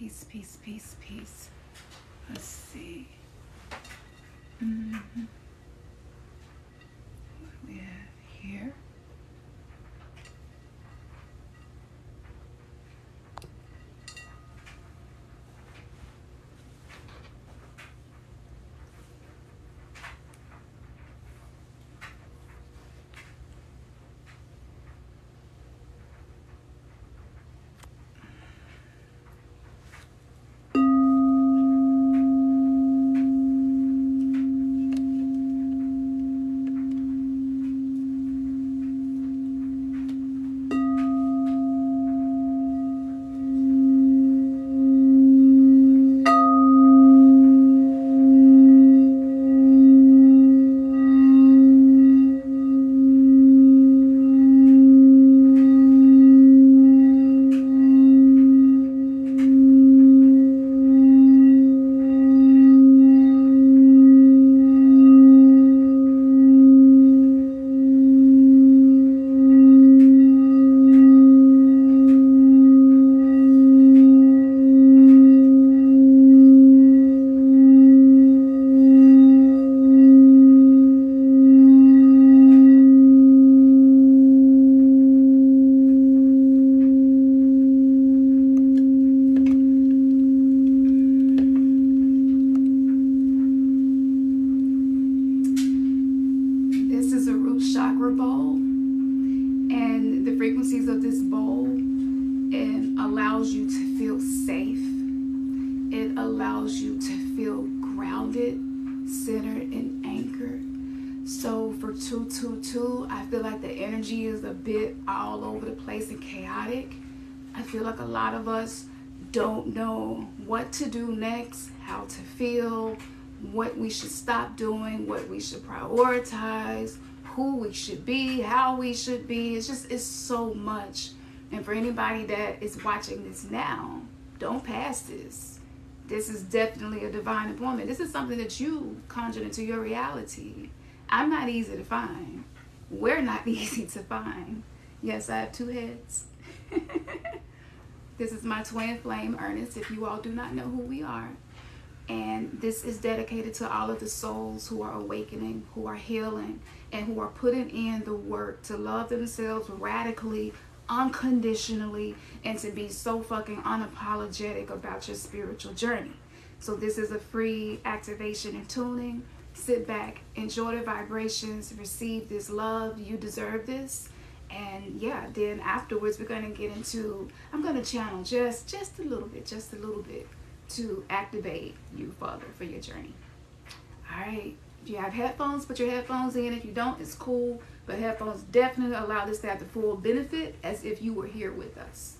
Peace, peace, peace, peace. Let's see. What do we have here? I feel like the energy is a bit all over the place and chaotic. I feel like a lot of us don't know what to do next, how to feel, what we should stop doing, what we should prioritize, who we should be, how we should be. It's so much. And for anybody that is watching this now, don't pass this. This is definitely a divine appointment. This is something that you conjured into your reality. I'm not easy to find. We're not easy to find. Yes, I have two heads. This is my twin flame, Earnest, if you all do not know who we are. And this is dedicated to all of the souls who are awakening, who are healing, and who are putting in the work to love themselves radically, unconditionally, and to be so fucking unapologetic about your spiritual journey. So this is a free activation and tuning. Sit back, enjoy the vibrations, receive this love. You deserve this. And yeah, then afterwards we're going to get into, I'm going to channel just a little bit to activate you further for your journey. All right. If you have headphones, put your headphones in. If you don't, it's cool. But headphones definitely allow this to have the full benefit as if you were here with us.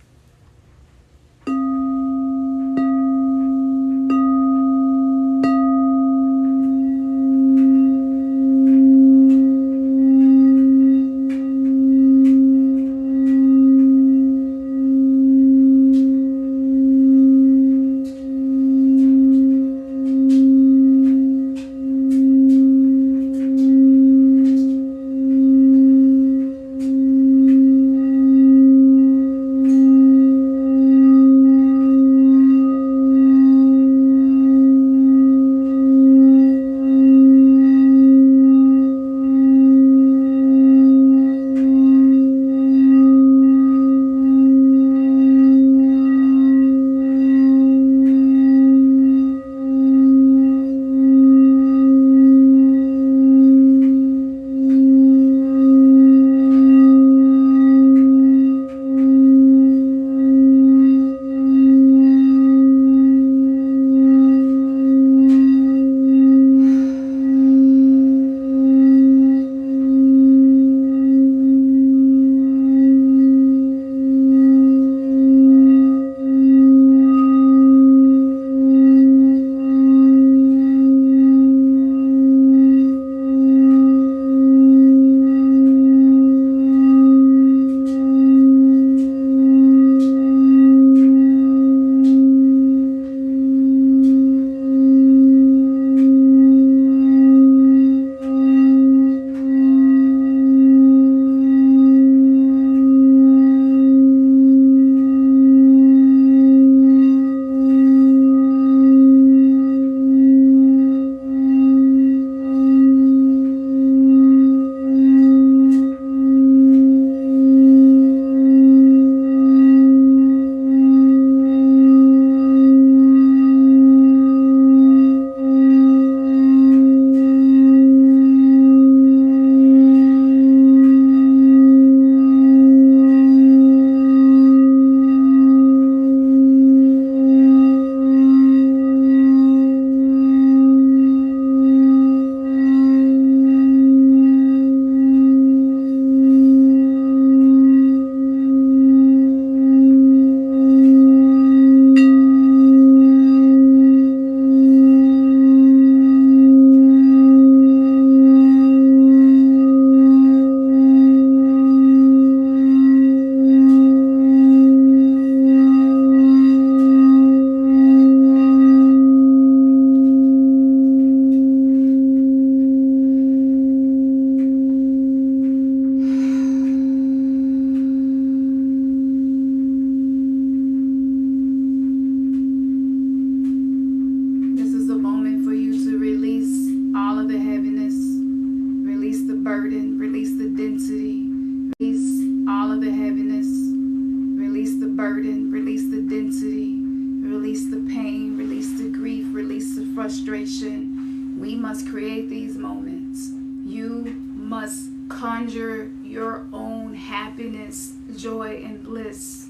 burden, release the density, release the pain, release the grief, release the frustration. We must create these moments. You must conjure your own happiness, joy, and bliss.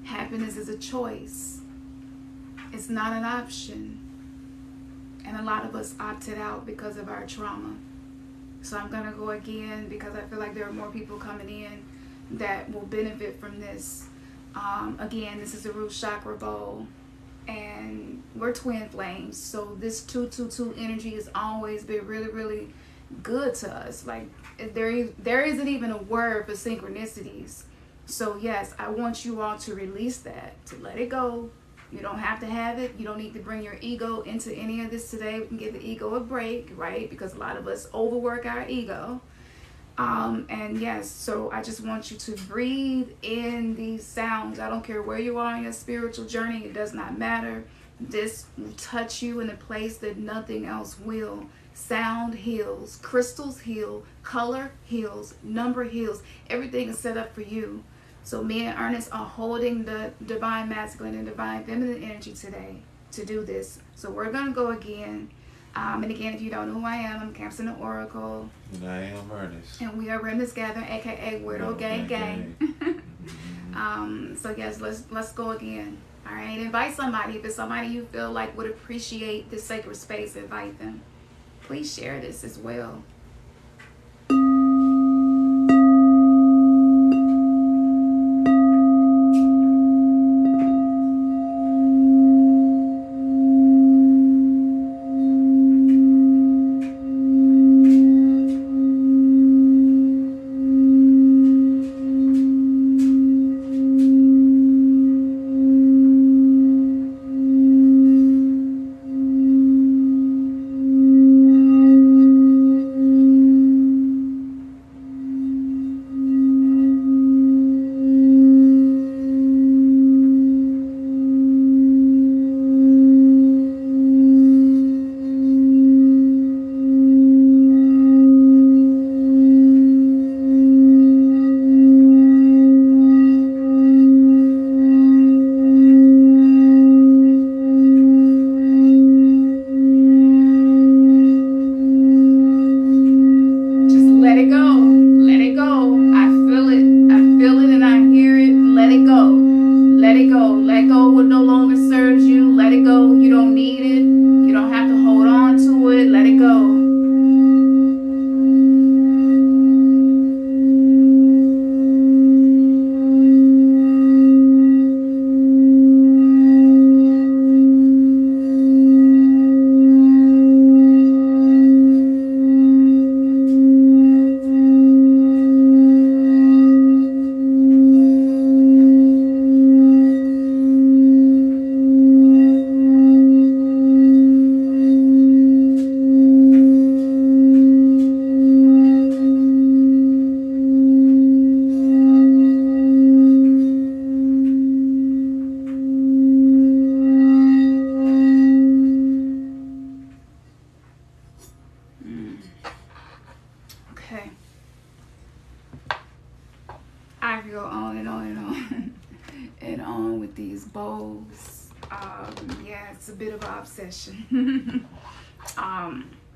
Happiness is a choice. It's not an option. And a lot of us opted out because of our trauma. So I'm going to go again because I feel like there are more people coming in that will benefit from this. Again, this is the root chakra bowl. And we're twin flames. So this 222 energy has always been really, really good to us. Like there isn't even a word for synchronicities. So yes, I want you all to release that, to let it go. You don't have to have it. You don't need to bring your ego into any of this today. We can give the ego a break, right? Because a lot of us overwork our ego. And yes, so I just want you to breathe in these sounds. I don't care where you are in your spiritual journey. It does not matter. This will touch you in a place that nothing else will. Sound heals. Crystals heal. Color heals. Number heals. Everything is set up for you. So me and Earnest are holding the divine masculine and divine feminine energy today to do this. So we're going to go again. And again, if you don't know who I am, I'm Khamsin the Oracle. And I am Earnest. And we are Remnants Gathering, aka Weirdo Gang Gang. So yes, let's go again. All right, invite somebody. If it's somebody you feel like would appreciate this sacred space, invite them. Please share this as well. It's a bit of an obsession.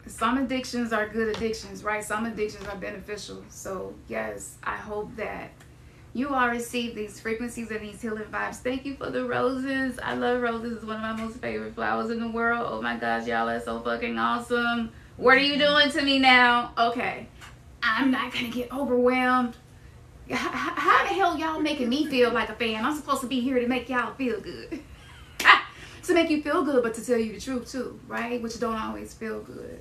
Some addictions are good addictions, right? Some addictions are beneficial. So yes, I hope that you all receive these frequencies and these healing vibes. Thank you for the roses. I love roses. It's one of my most favorite flowers in the world. Oh my gosh, y'all are so fucking awesome. What are you doing to me now? Okay, I'm not gonna get overwhelmed. How the hell y'all making me feel like a fan? I'm supposed to be here to make y'all feel good. To make you feel good, but to tell you the truth too, right? Which don't always feel good.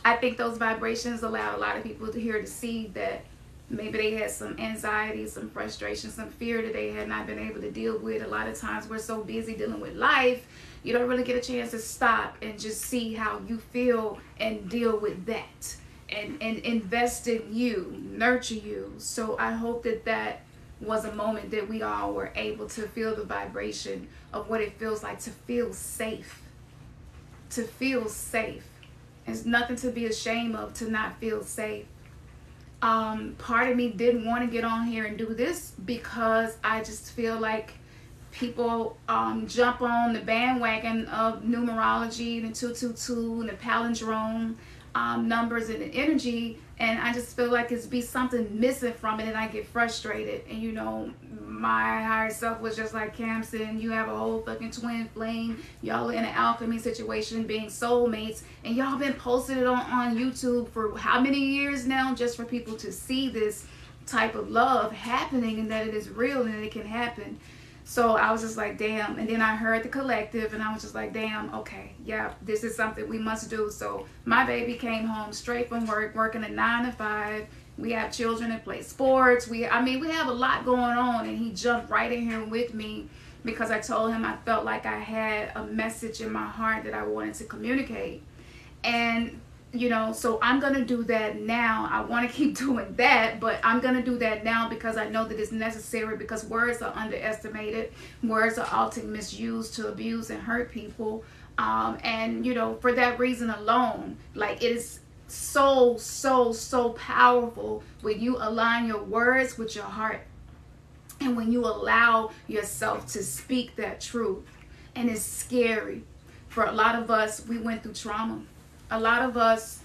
I think those vibrations allow a lot of people to hear to see that maybe they had some anxiety, some frustration, some fear that they had not been able to deal with. A lot of times we're so busy dealing with life, you don't really get a chance to stop and just see how you feel and deal with that. And invest in you, nurture you. So I hope that that was a moment that we all were able to feel the vibration of what it feels like to feel safe. To feel safe. There's nothing to be ashamed of to not feel safe. Part of me didn't want to get on here and do this because I just feel like people jump on the bandwagon of numerology and the 222 and the palindrome numbers and the energy, and I just feel like it's be something missing from it, and I get frustrated. And you know, my higher self was just like, Khamsin, you have a whole fucking twin flame, y'all in an alchemy situation, being soulmates, and y'all been posting it on YouTube for how many years now, just for people to see this type of love happening, and that it is real and that it can happen. So I was just like, damn. And then I heard the collective, and I was just like, damn, okay, yeah, this is something we must do. So my baby came home straight from work, working a 9 to 5. We have children that play sports. We have a lot going on, and he jumped right in here with me because I told him I felt like I had a message in my heart that I wanted to communicate. And you know, so I'm going to do that now. I want to keep doing that, but I'm going to do that now because I know that it's necessary, because words are underestimated. Words are often misused to abuse and hurt people. And, you know, for that reason alone, like, it is so, so, so powerful when you align your words with your heart and when you allow yourself to speak that truth. And it's scary. For a lot of us, we went through trauma. A lot of us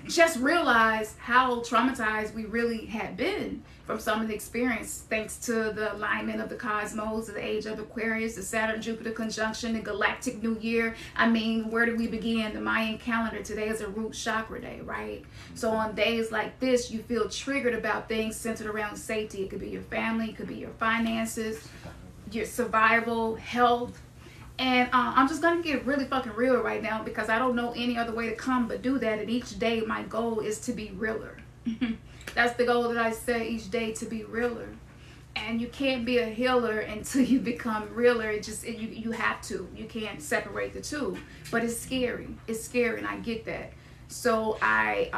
just realized how traumatized we really had been from some of the experience, thanks to the alignment of the cosmos, the age of Aquarius, the Saturn-Jupiter conjunction, the galactic new year. I mean, where did we begin? The Mayan calendar. Today is a root chakra day, right? So on days like this, you feel triggered about things centered around safety. It could be your family, it could be your finances, your survival, health. And I'm just going to get really fucking real right now, because I don't know any other way to come but do that. And each day my goal is to be realer. That's the goal that I set each day, to be realer. And you can't be a healer until you become realer. You have to. You can't separate the two. But it's scary. It's scary, and I get that. So I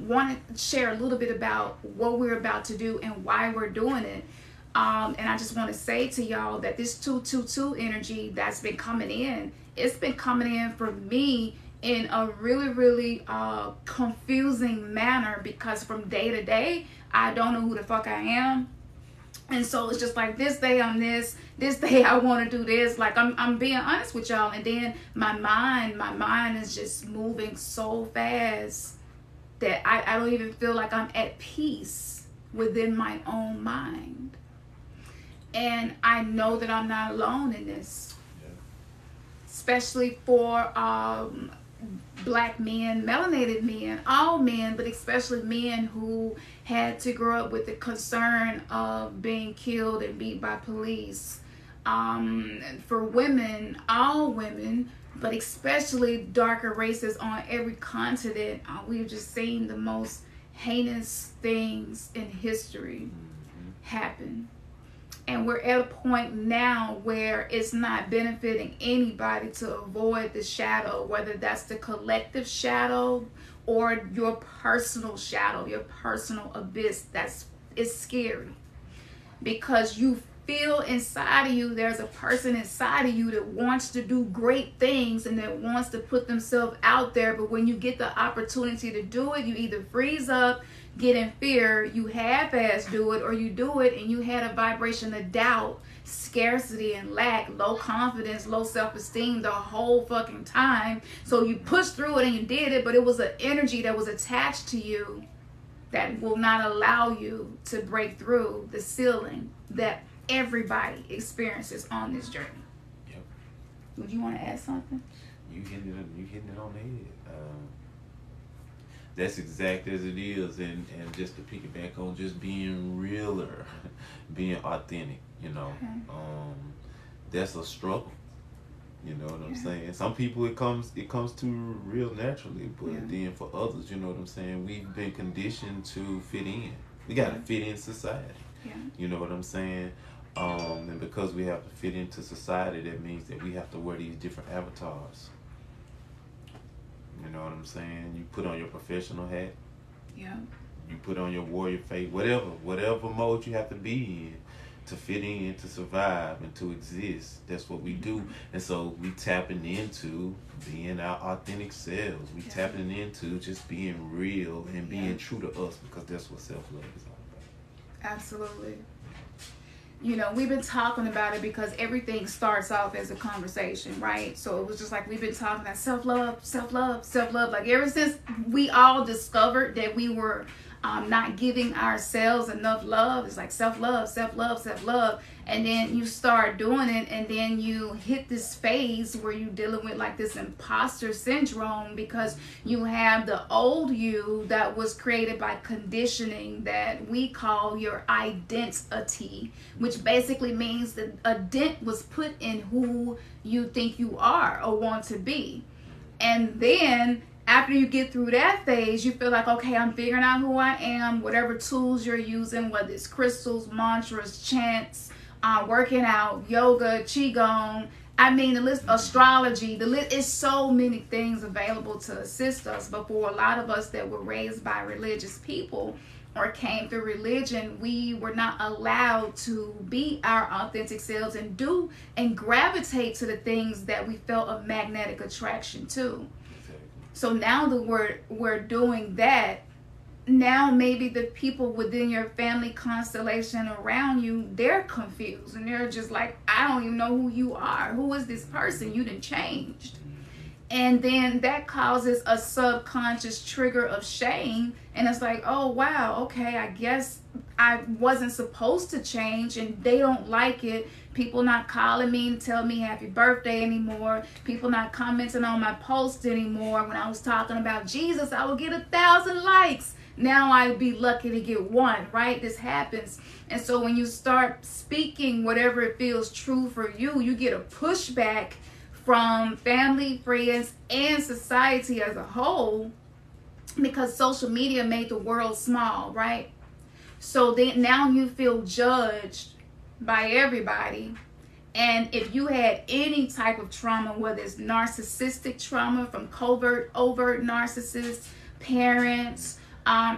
want to share a little bit about what we're about to do and why we're doing it. And I just want to say to y'all that this 222 energy that's been coming in, it's been coming in for me in a really, really confusing manner, because from day to day, I don't know who the fuck I am. And so it's just like, this day I'm this day I want to do this. Like, I'm being honest with y'all. And then my mind is just moving so fast that I don't even feel like I'm at peace within my own mind. And I know that I'm not alone in this, especially for black men, melanated men, all men, but especially men who had to grow up with the concern of being killed and beat by police. For women, all women, but especially darker races on every continent, we've just seen the most heinous things in history happen. And we're at a point now where it's not benefiting anybody to avoid the shadow, whether that's the collective shadow or your personal shadow, your personal abyss. It's scary, because you feel inside of you, there's a person inside of you that wants to do great things and that wants to put themselves out there. But when you get the opportunity to do it, you either freeze up, get in fear, you half-ass do it, or you do it and you had a vibration of doubt, scarcity, and lack, low confidence, low self-esteem the whole fucking time. So you pushed through it and you did it, but it was an energy that was attached to you that will not allow you to break through the ceiling that everybody experiences on this journey. Yep. Would you want to add something? You hitting it on the head. That's exactly as it is, and just to piggyback on just being realer, being authentic, you know. Okay. That's a struggle. You know what I'm saying? Some people it comes to real naturally, but then for others, you know what I'm saying, we've been conditioned to fit in. We gotta fit in society. Yeah. You know what I'm saying? And because we have to fit into society, that means that we have to wear these different avatars. You know what I'm saying? You put on your professional hat. Yeah. You put on your warrior face, whatever mode you have to be in to fit in, to survive, and to exist. That's what we do. And so we tapping into being our authentic selves. We tapping into just being real and being true to us, because that's what self-love is all about. Absolutely. You know, we've been talking about it because everything starts off as a conversation, right? So it was just like we've been talking about self-love, self-love, self-love. Like ever since we all discovered that we were not giving ourselves enough love. It's like self-love, self-love, self-love. And then you start doing it, and then you hit this phase where you're dealing with like this imposter syndrome, because you have the old you that was created by conditioning that we call your identity, which basically means that a dent was put in who you think you are or want to be. And then after you get through that phase, you feel like, okay, I'm figuring out who I am, whatever tools you're using, whether it's crystals, mantras, chants, working out, yoga, qigong, I mean, the list, astrology, the list is so many things available to assist us. But for a lot of us that were raised by religious people or came through religion, we were not allowed to be our authentic selves and do and gravitate to the things that we felt a magnetic attraction to. So now that we're doing that, now maybe the people within your family constellation around you, they're confused and they're just like, I don't even know who you are. Who is this person? You done changed. And then that causes a subconscious trigger of shame. And it's like, oh, wow, okay, I guess I wasn't supposed to change, and they don't like it. People not calling me and tell me happy birthday anymore. People not commenting on my post anymore. When I was talking about Jesus, I would get 1,000 likes. Now I'd be lucky to get 1, right? This happens. And so when you start speaking whatever it feels true for you, you get a pushback from family, friends, and society as a whole, because social media made the world small, right? So then now you feel judged by everybody. And if you had any type of trauma, whether it's narcissistic trauma from overt narcissists, parents,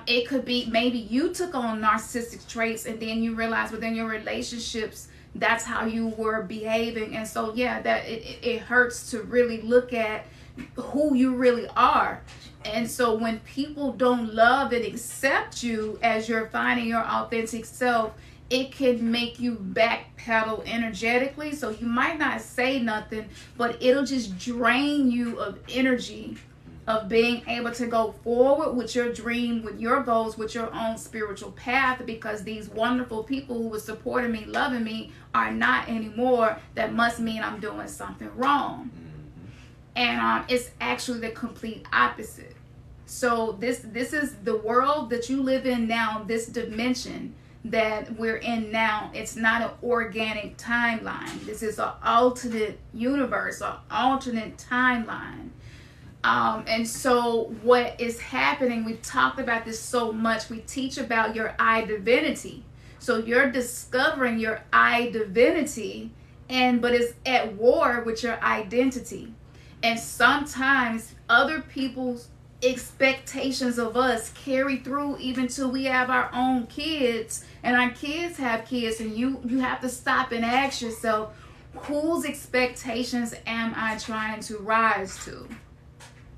it could be maybe you took on narcissistic traits and then you realize within your relationships that's how you were behaving. And so yeah, that it hurts to really look at who you really are. And so when people don't love and accept you as you're finding your authentic self, it can make you backpedal energetically. So you might not say nothing, but it'll just drain you of energy of being able to go forward with your dream, with your goals, with your own spiritual path, because these wonderful people who were supporting me, loving me, are not anymore. That must mean I'm doing something wrong. And it's actually the complete opposite. So this is the world that you live in now, this dimension that we're in now. It's not an organic timeline. This is an alternate universe, an alternate timeline. And so what is happening, we've talked about this so much, we teach about your I divinity. So you're discovering your I divinity, but it's at war with your identity. And sometimes other people's expectations of us carry through even till we have our own kids, and our kids have kids, and you have to stop and ask yourself, whose expectations am I trying to rise to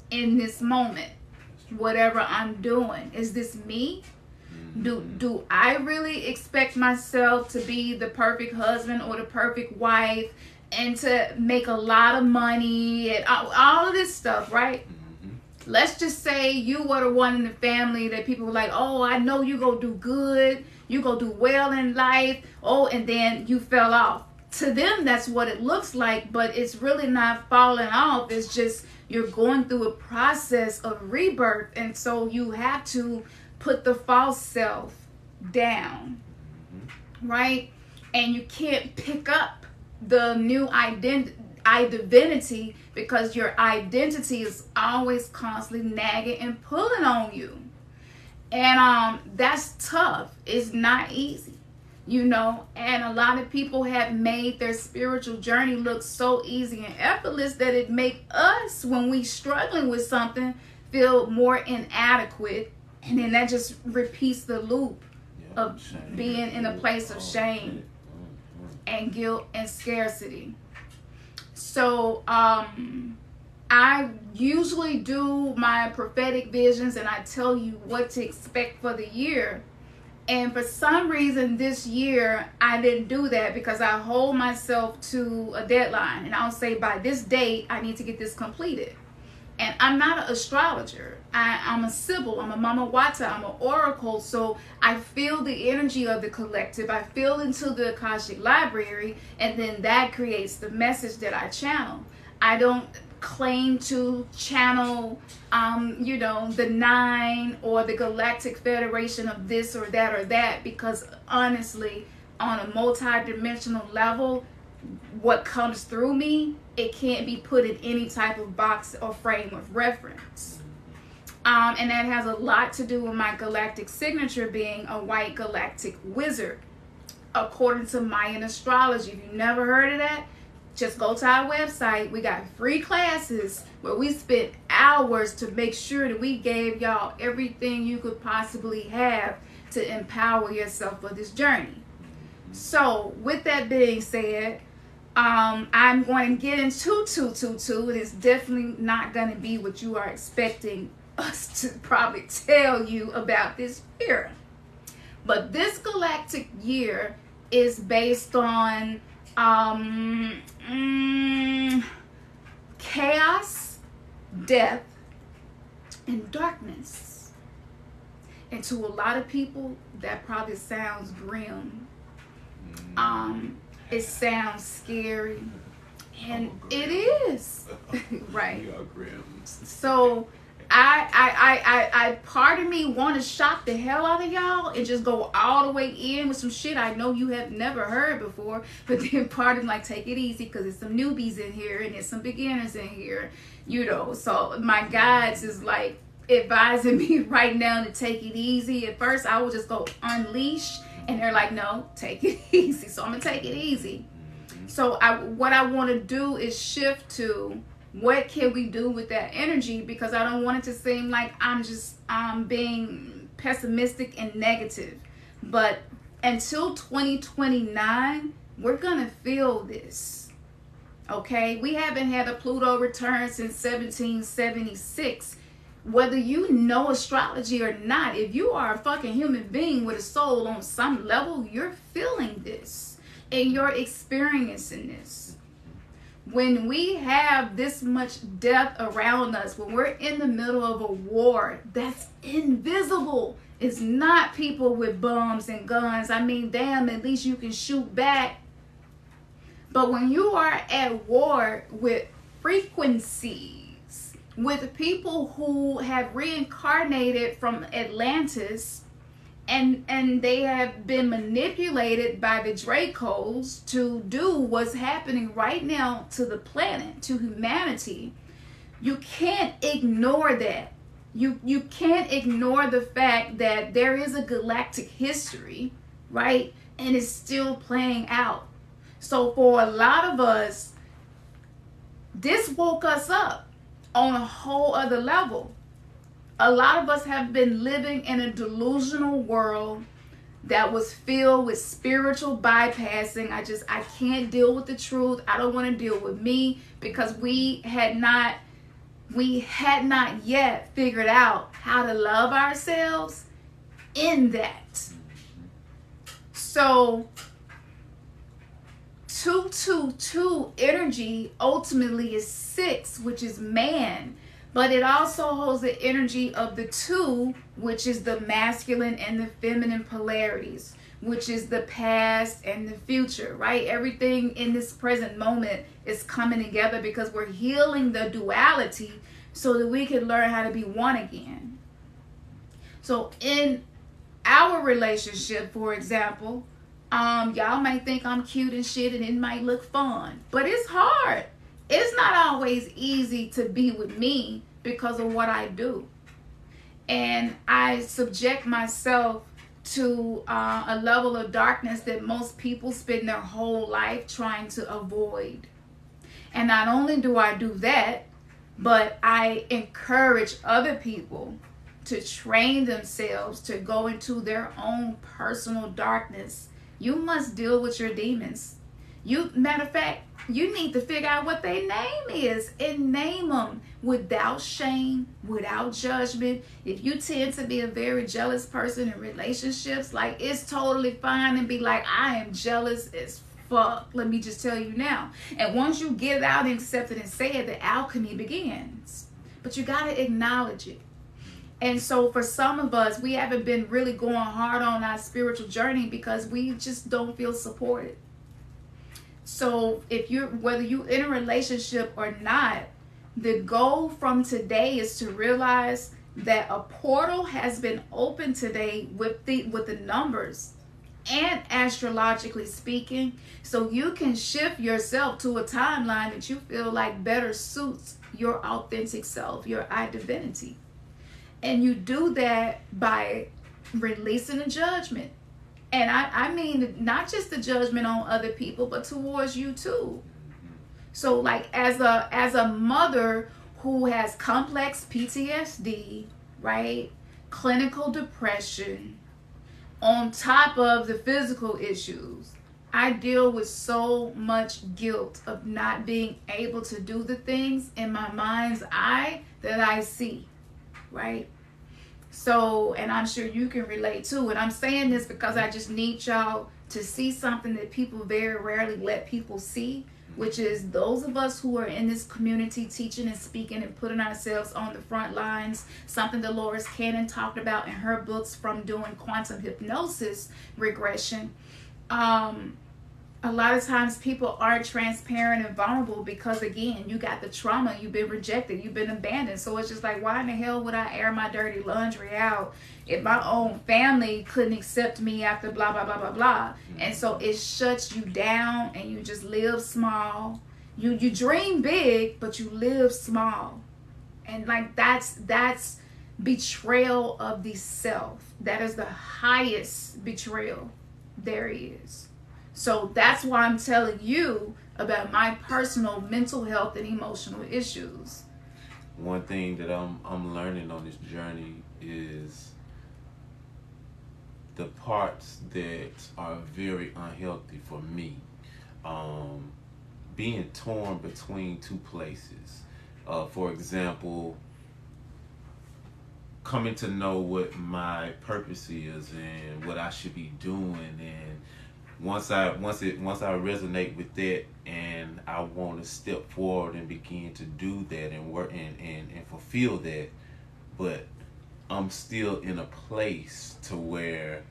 in this moment? Whatever I'm doing, is this me? Do I really expect myself to be the perfect husband or the perfect wife and to make a lot of money and all of this stuff, right? Let's just say you were the one in the family that people were like, oh, I know you go do good, you go do well in life, oh, and then you fell off. To them, that's what it looks like, but it's really not falling off. It's just you're going through a process of rebirth, and so you have to put the false self down, right? And you can't pick up the new divinity, because your identity is always constantly nagging and pulling on you. And that's tough. It's not easy, you know. And a lot of people have made their spiritual journey look so easy and effortless that it makes us, when we struggling with something, feel more inadequate. And then that just repeats the loop of being in a place of shame. and guilt and scarcity. So I usually do my prophetic visions and I tell you what to expect for the year. And for some reason this year I didn't do that, because I hold myself to a deadline and I'll say by this date I need to get this completed. And I'm not an astrologer. I'm a Sybil. I'm a Mama Wata. I'm an oracle. So I feel the energy of the collective. I feel into the Akashic library, and then that creates the message that I channel. I don't claim to channel, the 9 or the Galactic Federation of this or that, because honestly, on a multi-dimensional level, what comes through me, it can't be put in any type of box or frame of reference. And that has a lot to do with my galactic signature being a white galactic wizard, according to Mayan astrology. If you've never heard of that, just go to our website. We got free classes where we spent hours to make sure that we gave y'all everything you could possibly have to empower yourself for this journey. So with that being said, I'm going to get into 222, and it's definitely not going to be what you are expecting us to probably tell you about this year. But this galactic year is based on chaos, death, and darkness. And to a lot of people, that probably sounds grim. It sounds scary, and it is. Right. So I part of me want to shock the hell out of y'all and just go all the way in with some shit I know you have never heard before, but then part of me like, take it easy, because there's some newbies in here and there's some beginners in here, so my guides is like advising me right now to take it easy. At first I would just go unleash, and they're like, no, take it easy. So I'm gonna take it easy. So what I want to do is shift to what can we do with that energy, because I don't want it to seem like I'm being pessimistic and negative. But until 2029, we're gonna feel this. Okay, we haven't had a Pluto return since 1776. Whether you know astrology or not, if you are a fucking human being with a soul on some level, you're feeling this and you're experiencing this. When we have this much death around us, when we're in the middle of a war that's invisible, it's not people with bombs and guns. I mean, damn, at least you can shoot back. But when you are at war with frequencies, with people who have reincarnated from Atlantis, and they have been manipulated by the Dracos to do what's happening right now to the planet, to humanity, you can't ignore that. You can't ignore the fact that there is a galactic history, right? And it's still playing out. So for a lot of us, this woke us up on a whole other level. A lot of us have been living in a delusional world that was filled with spiritual bypassing. I can't deal with the truth. I don't want to deal with me, because we had not yet figured out how to love ourselves in that. So 222 energy ultimately is 6, which is man, but it also holds the energy of the 2, which is the masculine and the feminine polarities, which is the past and the future, right? Everything in this present moment is coming together because we're healing the duality so that we can learn how to be one again. So in our relationship, for example, y'all might think I'm cute and shit and it might look fun, but it's hard. It's not always easy to be with me because of what I do. And I subject myself to a level of darkness that most people spend their whole life trying to avoid. And not only do I do that, but I encourage other people to train themselves to go into their own personal darkness. You must deal with your demons. Matter of fact, you need to figure out what their name is and name them without shame, without judgment. If you tend to be a very jealous person in relationships, like, it's totally fine and be like, I am jealous as fuck. Let me just tell you now. And once you get it out and accept it and say it, the alchemy begins. But you got to acknowledge it. And so for some of us, we haven't been really going hard on our spiritual journey because we just don't feel supported. So whether you're in a relationship or not, the goal from today is to realize that a portal has been opened today with the numbers and astrologically speaking, so you can shift yourself to a timeline that you feel like better suits your authentic self, your identity. And you do that by releasing a judgment. And I mean, not just the judgment on other people, but towards you too. So like as a mother who has complex PTSD, right? Clinical depression, on top of the physical issues, I deal with so much guilt of not being able to do the things in my mind's eye that I see, right? So, and I'm sure you can relate too. And I'm saying this because I just need y'all to see something that people very rarely let people see, which is those of us who are in this community teaching and speaking and putting ourselves on the front lines, something Dolores Cannon talked about in her books from doing quantum hypnosis regression. A lot of times people aren't transparent and vulnerable because, again, you got the trauma, you've been rejected, you've been abandoned. So it's just like, why in the hell would I air my dirty laundry out if my own family couldn't accept me after blah, blah, blah, blah, blah. And so it shuts you down and you just live small. You dream big, but you live small. And like that's betrayal of the self. That is the highest betrayal there is. So that's why I'm telling you about my personal mental health and emotional issues. One thing that I'm learning on this journey is the parts that are very unhealthy for me. Being torn between two places. For example, coming to know what my purpose is and what I should be doing, and once I resonate with that and I want to step forward and begin to do that and work and fulfill that, but I'm still in a place to where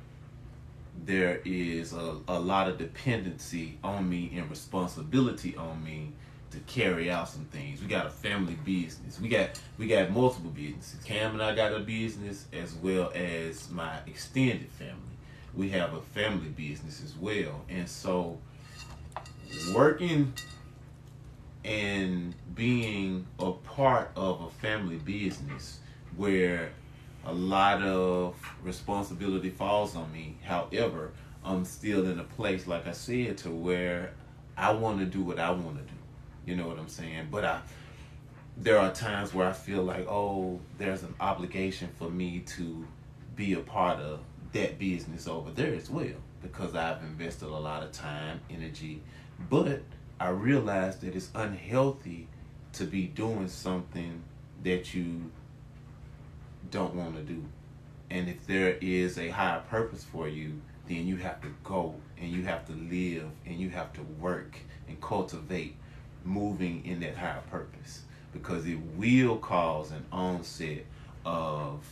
there is a lot of dependency on me and responsibility on me to carry out some things. We got a family business. We got multiple businesses. Cam and I got a business as well as my extended family. We have a family business as well. And so working and being a part of a family business where a lot of responsibility falls on me. However, I'm still in a place, like I said, to where I want to do what I want to do. You know what I'm saying? But there are times where I feel like, oh, there's an obligation for me to be a part of that business over there as well, because I've invested a lot of time, energy, but I realize that it's unhealthy to be doing something that you don't want to do. And if there is a higher purpose for you, then you have to go and you have to live and you have to work and cultivate moving in that higher purpose, because it will cause an onset of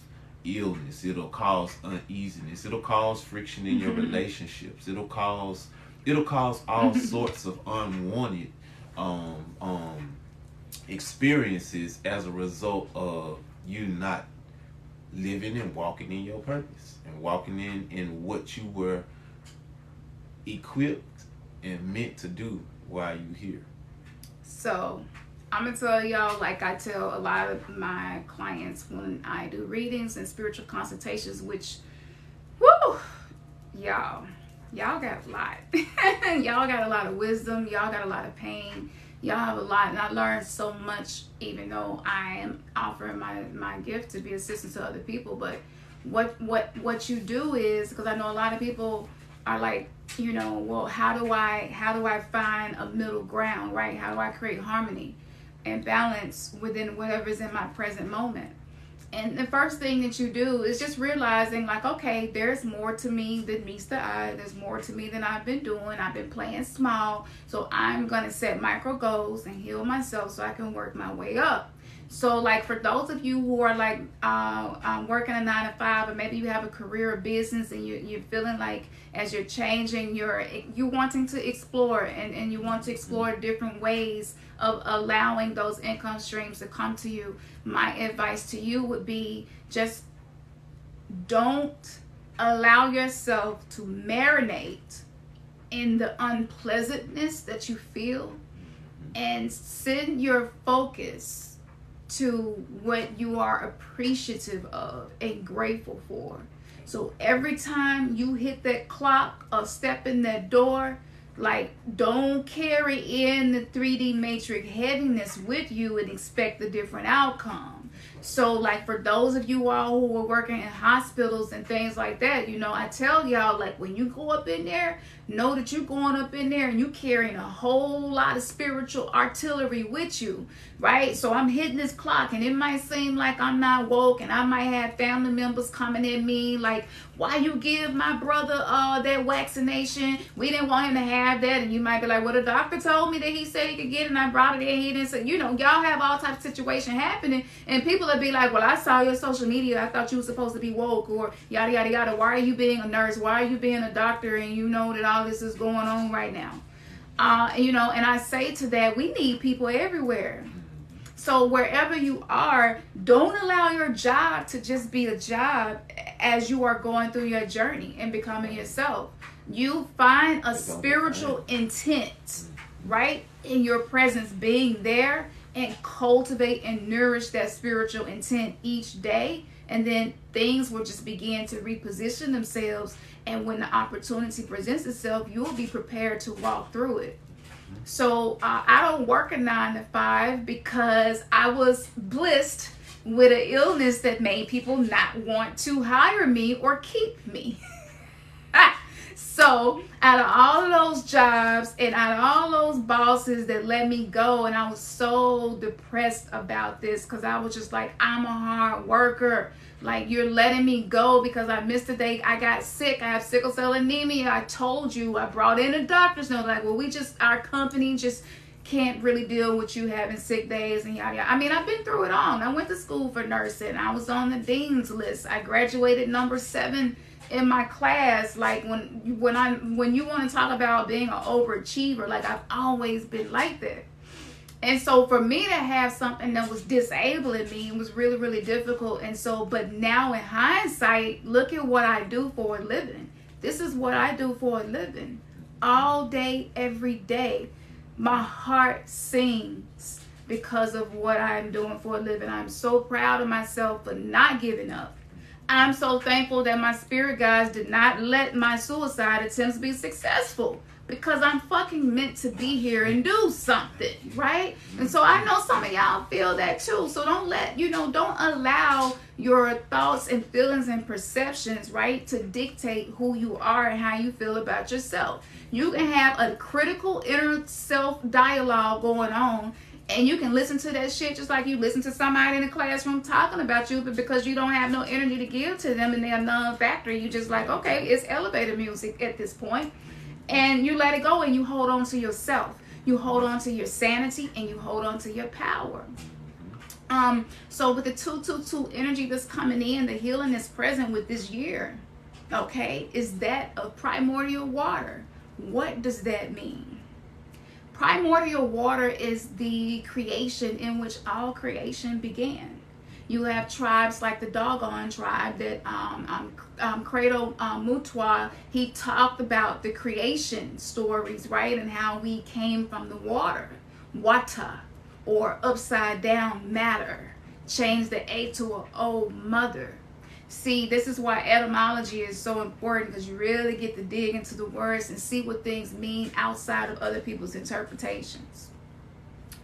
illness. It'll cause uneasiness. It'll cause friction in your relationships. It'll cause all sorts of unwanted experiences as a result of you not living and walking in your purpose and walking in what you were equipped and meant to do while you here. So I'm going to tell y'all, like I tell a lot of my clients when I do readings and spiritual consultations, which, whoo, y'all got a lot. Y'all got a lot of wisdom. Y'all got a lot of pain. Y'all have a lot. And I learned so much, even though I am offering my gift to be assistant to other people. But what you do is, because I know a lot of people, are like, you know, well, how do I find a middle ground, right? How do I create harmony and balance within whatever's in my present moment? And the first thing that you do is just realizing, like, okay, there's more to me than meets the eye. There's more to me than I've been doing. I've been playing small. So I'm going to set micro goals and heal myself so I can work my way up. So, like, for those of you who are, like, working a 9-to-5, or maybe you have a career or business and you're feeling like as you're changing, you're wanting to explore and you want to explore different ways of allowing those income streams to come to you, my advice to you would be just don't allow yourself to marinate in the unpleasantness that you feel, and send your focus to what you are appreciative of and grateful for. So every time you hit that clock or step in that door, like, don't carry in the 3D matrix heaviness with you and expect a different outcome. So, like, for those of you all who are working in hospitals and things like that, you know, I tell y'all, like, when you go up in there, know that you're going up in there and you carrying a whole lot of spiritual artillery with you, right? So I'm hitting this clock and it might seem like I'm not woke, and I might have family members coming at me like, why you give my brother that vaccination? We didn't want him to have that. And you might be like, well, the doctor told me that he said he could get it and I brought it in. He didn't say, you know, y'all have all types of situations happening, and people will be like, well, I saw your social media. I thought you were supposed to be woke, or yada, yada, yada. Why are you being a nurse? Why are you being a doctor? And you know that all this is going on right now. You know, and I say to that, we need people everywhere. So wherever you are, don't allow your job to just be a job as you are going through your journey and becoming yourself. You find a spiritual intent, right, in your presence being there, and cultivate and nourish that spiritual intent each day. And then things will just begin to reposition themselves. And when the opportunity presents itself, you'll be prepared to walk through it. So I don't work a 9-to-5 because I was blessed with an illness that made people not want to hire me or keep me. So out of all of those jobs and out of all those bosses that let me go, and I was so depressed about this because I was just like, I'm a hard worker. Like, you're letting me go because I missed a day. I got sick. I have sickle cell anemia. I told you. I brought in a doctor's note. Like, well, our company just can't really deal with you having sick days and yada, yada. I mean, I've been through it all. I went to school for nursing. I was on the dean's list. I graduated number 7 in my class. Like, when you want to talk about being an overachiever, like, I've always been like that. And so for me to have something that was disabling me was really, really difficult. And so, but now in hindsight, look at what I do for a living. This is what I do for a living. All day, every day. My heart sings because of what I'm doing for a living. I'm so proud of myself for not giving up. I'm so thankful that my spirit guides did not let my suicide attempts be successful, because I'm fucking meant to be here and do something, right? And so I know some of y'all feel that too. So don't allow your thoughts and feelings and perceptions, right, to dictate who you are and how you feel about yourself. You can have a critical inner self dialogue going on, and you can listen to that shit just like you listen to somebody in the classroom talking about you, but because you don't have no energy to give to them and they're non-factor, you just like, okay, it's elevator music at this point. And you let it go and you hold on to yourself. You hold on to your sanity and you hold on to your power. So with the 222 energy that's coming in, the healing that's present with this year, okay, is that of primordial water. What does that mean? Primordial water is the creation in which all creation began. You have tribes like the Dogon tribe that Credo Mutwa, he talked about the creation stories, right? And how we came from the water, Wata, or upside down matter. Change the A to an O, mother. See, this is why etymology is so important, because you really get to dig into the words and see what things mean outside of other people's interpretations.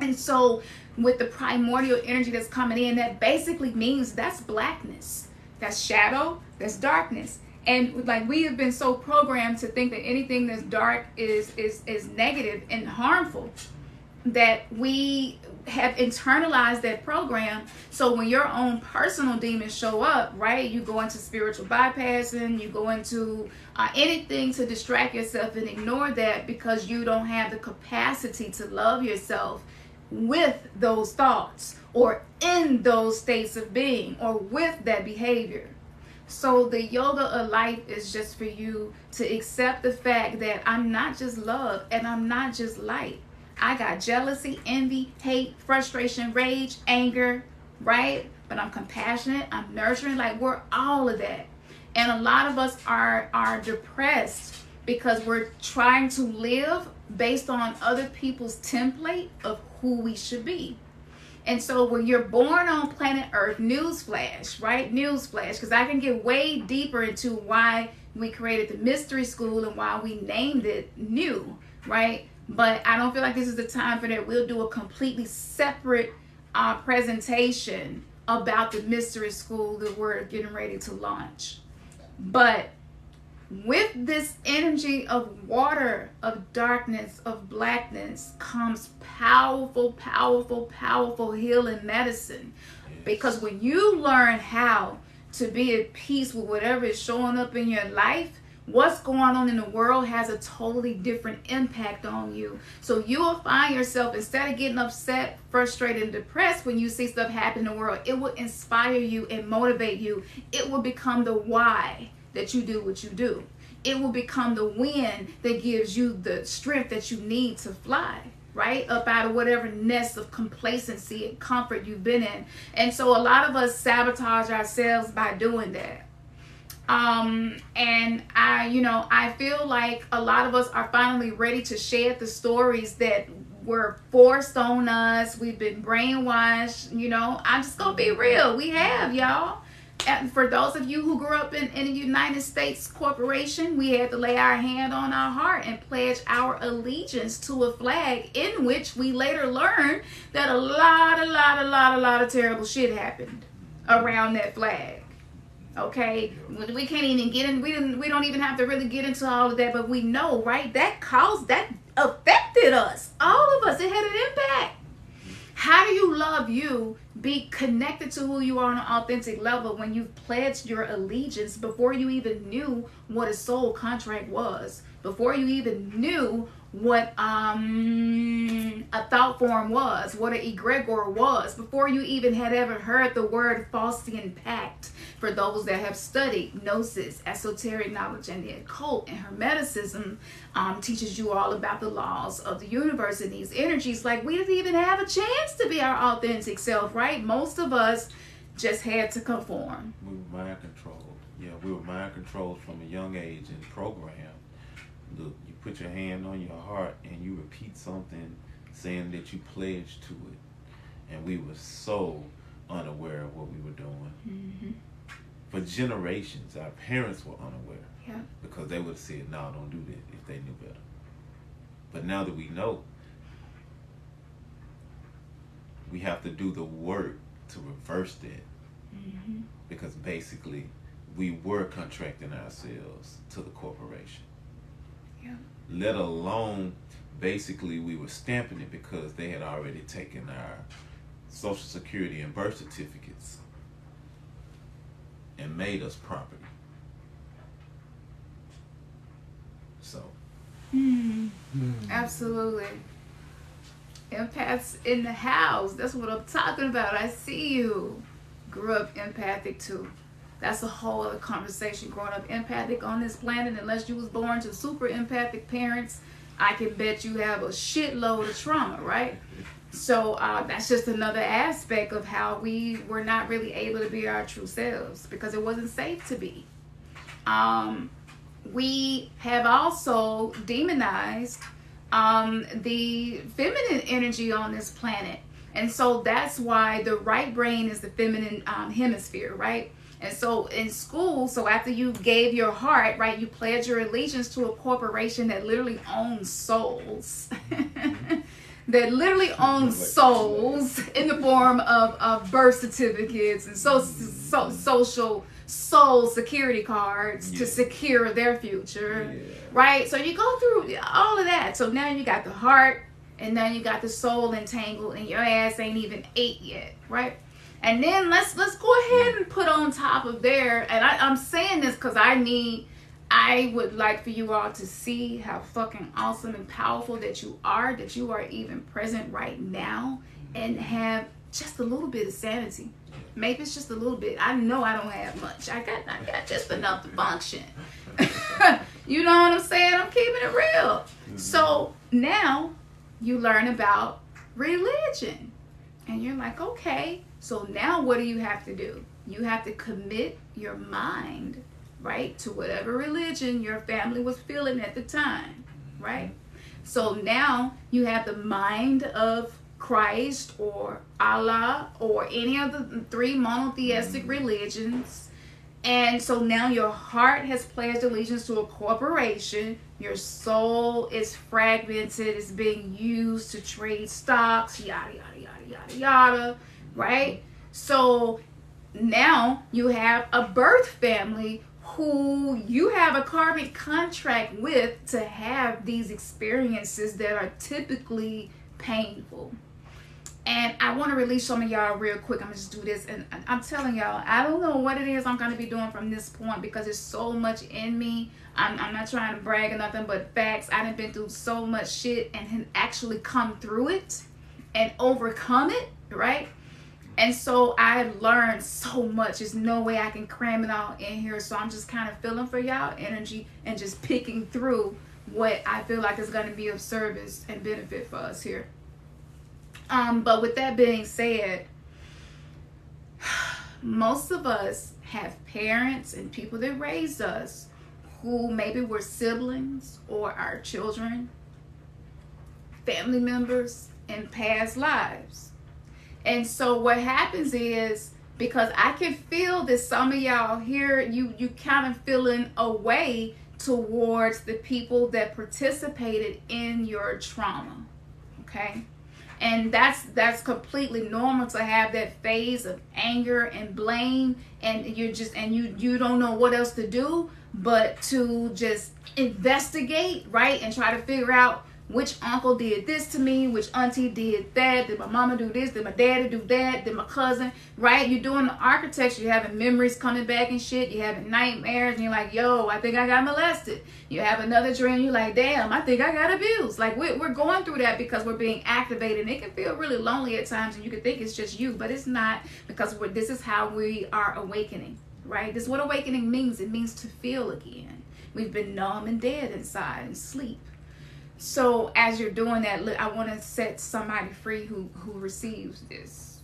And so with the primordial energy that's coming in, that basically means that's blackness, that's shadow, that's darkness. And like we have been so programmed to think that anything that's dark is negative and harmful, that we have internalized that program. So when your own personal demons show up, right, you go into spiritual bypassing, you go into anything to distract yourself and ignore that, because you don't have the capacity to love yourself with those thoughts or in those states of being or with that behavior. So the yoga of life is just for you to accept the fact that I'm not just love and I'm not just light. I got jealousy, envy, hate, frustration, rage, anger, right? But I'm compassionate, I'm nurturing, like we're all of that. And a lot of us are depressed because we're trying to live based on other people's template of who we should be. And so when you're born on planet Earth, newsflash, right? Newsflash, because I can get way deeper into why we created the mystery school and why we named it new, right? But I don't feel like this is the time for that. We'll do a completely separate presentation about the mystery school that we're getting ready to launch. But with this energy of water, of darkness, of blackness, comes powerful, powerful, powerful healing medicine. Yes. Because when you learn how to be at peace with whatever is showing up in your life, what's going on in the world has a totally different impact on you. So you will find yourself, instead of getting upset, frustrated, and depressed when you see stuff happen in the world, it will inspire you and motivate you. It will become the why that you do what you do. It will become the wind that gives you the strength that you need to fly, right? Up out of whatever nest of complacency and comfort you've been in. And so a lot of us sabotage ourselves by doing that. And I feel like a lot of us are finally ready to shed the stories that were forced on us. We've been brainwashed, I'm just gonna be real. We have, y'all. And for those of you who grew up in the United States corporation, we had to lay our hand on our heart and pledge our allegiance to a flag, in which we later learned that a lot of terrible shit happened around that flag. Okay, we can't even get in. We don't even have to really get into all of that, but we know, right? That affected us, all of us. It had an impact. How do you love you, be connected to who you are on an authentic level, when you've pledged your allegiance before you even knew what a soul contract was, before you even knew what a thought form was, what an egregor was, before you even had ever heard the word Faustian pact? For those that have studied Gnosis, esoteric knowledge, and the occult and Hermeticism, teaches you all about the laws of the universe and these energies. Like, we didn't even have a chance to be our authentic self, right? Most of us just had to conform. We were mind controlled. Yeah, we were mind controlled from a young age and programmed. Look, you put your hand on your heart and you repeat something saying that you pledged to it. And we were so unaware of what we were doing. Mm-hmm. For generations, our parents were unaware. Yeah. Because they would have said, no, don't do that if they knew better. But now that we know, we have to do the work to reverse that. Mm-hmm. Because basically, we were contracting ourselves to the corporation. Yeah. Let alone, basically, we were stamping it because they had already taken our Social Security and birth certificates and made us property. So. Absolutely. Empaths in the house. That's what I'm talking about. I see you. Grew up empathic too. That's a whole other conversation. Growing up empathic on this planet, unless you was born to super empathic parents, I can bet you have a shitload of trauma, right? So that's just another aspect of how we were not really able to be our true selves because it wasn't safe to be. We have also demonized the feminine energy on this planet. And so that's why the right brain is the feminine hemisphere, right? And so in school, so after you gave your heart, right, you pledge your allegiance to a corporation that literally owns souls. That literally owns souls in the form of birth certificates and social soul security cards to secure their future, right? So you go through all of that. So now you got the heart, and now you got the soul entangled, and your ass ain't even ate yet, right? And then let's go ahead and put on top of there, and I'm saying this because I would like for you all to see how fucking awesome and powerful that you are even present right now and have just a little bit of sanity. Maybe it's just a little bit. I know I don't have much. I got just enough to function. You know what I'm saying? I'm keeping it real. So now you learn about religion. And you're like, okay, so now what do you have to do? You have to commit your mind, right, to whatever religion your family was feeling at the time, right? So now you have the mind of Christ or Allah or any of the three monotheistic religions. And so now your heart has pledged allegiance to a corporation. Your soul is fragmented. It's being used to trade stocks, yada, yada, yada, yada, yada, right? So now you have a birth family who you have a karmic contract with to have these experiences that are typically painful. And I want to release some of y'all real quick. I'm going to just do this. And I'm telling y'all, I don't know what it is I'm going to be doing from this point because there's so much in me. I'm not trying to brag or nothing but facts. I done been through so much shit and actually come through it and overcome it, right? And so I've learned so much. There's no way I can cram it all in here. So I'm just kind of feeling for y'all energy and just picking through what I feel like is going to be of service and benefit for us here. But with that being said, most of us have parents and people that raised us who maybe were siblings or our children, family members in past lives. And so what happens is, because I can feel that some of y'all here, you kind of feeling a way towards the people that participated in your trauma, okay? And that's completely normal to have that phase of anger and blame, and you don't know what else to do but to just investigate, right? And try to figure out which uncle did this to me, which auntie did that, did my mama do this, did my daddy do that, did my cousin, right? You're doing the architecture, you're having memories coming back and shit, you're having nightmares, and you're like, yo, I think I got molested. You have another dream, you're like, damn, I think I got abused. Like, we're going through that because we're being activated, and it can feel really lonely at times, and you can think it's just you, but it's not, because this is how we are awakening, right? This is what awakening means. It means to feel again. We've been numb and dead inside and sleep. So as you're doing that, look, I want to set somebody free who receives this.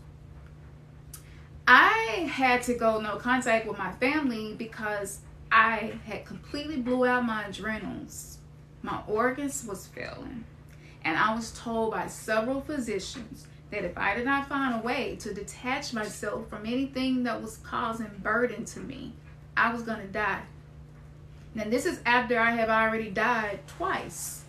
I had to go no contact with my family because I had completely blew out my adrenals. My organs was failing. And I was told by several physicians that if I did not find a way to detach myself from anything that was causing burden to me, I was going to die. Now this is after I have already died twice.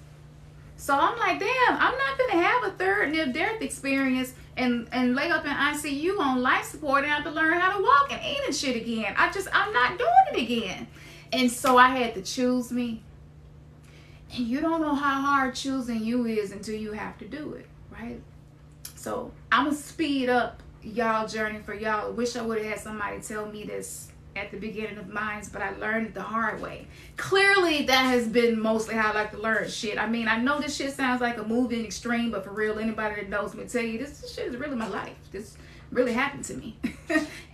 So I'm like, damn, I'm not going to have a third near-death experience and lay up in ICU on life support and have to learn how to walk and eat and shit again. I'm not doing it again. And so I had to choose me. And you don't know how hard choosing you is until you have to do it, right? So I'm going to speed up y'all journey for y'all. I wish I would have had somebody tell me this at the beginning of mine, but I learned it the hard way. Clearly, that has been mostly how I like to learn shit. I mean, I know this shit sounds like a movie in extreme, but for real, anybody that knows me tell you, this shit is really my life. This really happened to me.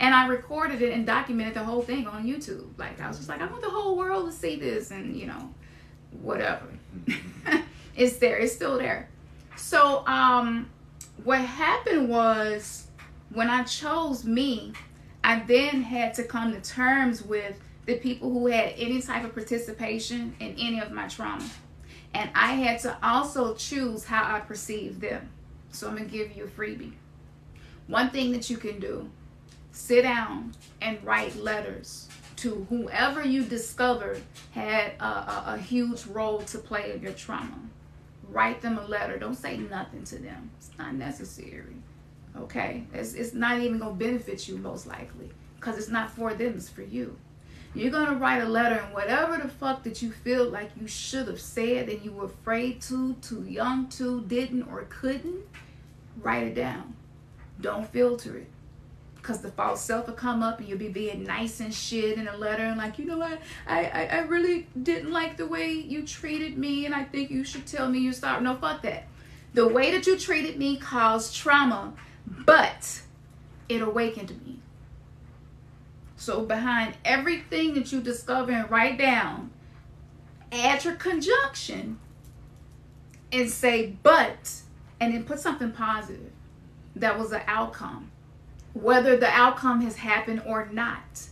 And I recorded it and documented the whole thing on YouTube. Like, I was just like, I want the whole world to see this, and, you know, whatever. It's there. It's still there. So, what happened was, when I chose me, I then had to come to terms with the people who had any type of participation in any of my trauma. And I had to also choose how I perceive them. So I'm going to give you a freebie. One thing that you can do, sit down and write letters to whoever you discovered had a huge role to play in your trauma. Write them a letter. Don't say nothing to them. It's not necessary. Okay, it's not even gonna benefit you most likely. because it's not for them, it's for you. You're going to write a letter, and whatever the fuck that you feel like you should have said and you were afraid to, too young to, didn't or couldn't, write it down. Don't filter it. Because the false self will come up and you'll be being nice and shit in a letter and like, you know what, I really didn't like the way you treated me and I think you should tell me you're sorry. No, fuck that. The way that you treated me caused trauma, but it awakened me. So behind everything that you discover and write down, add your conjunction and say, but, and then put something positive. That was the outcome. Whether the outcome has happened or not,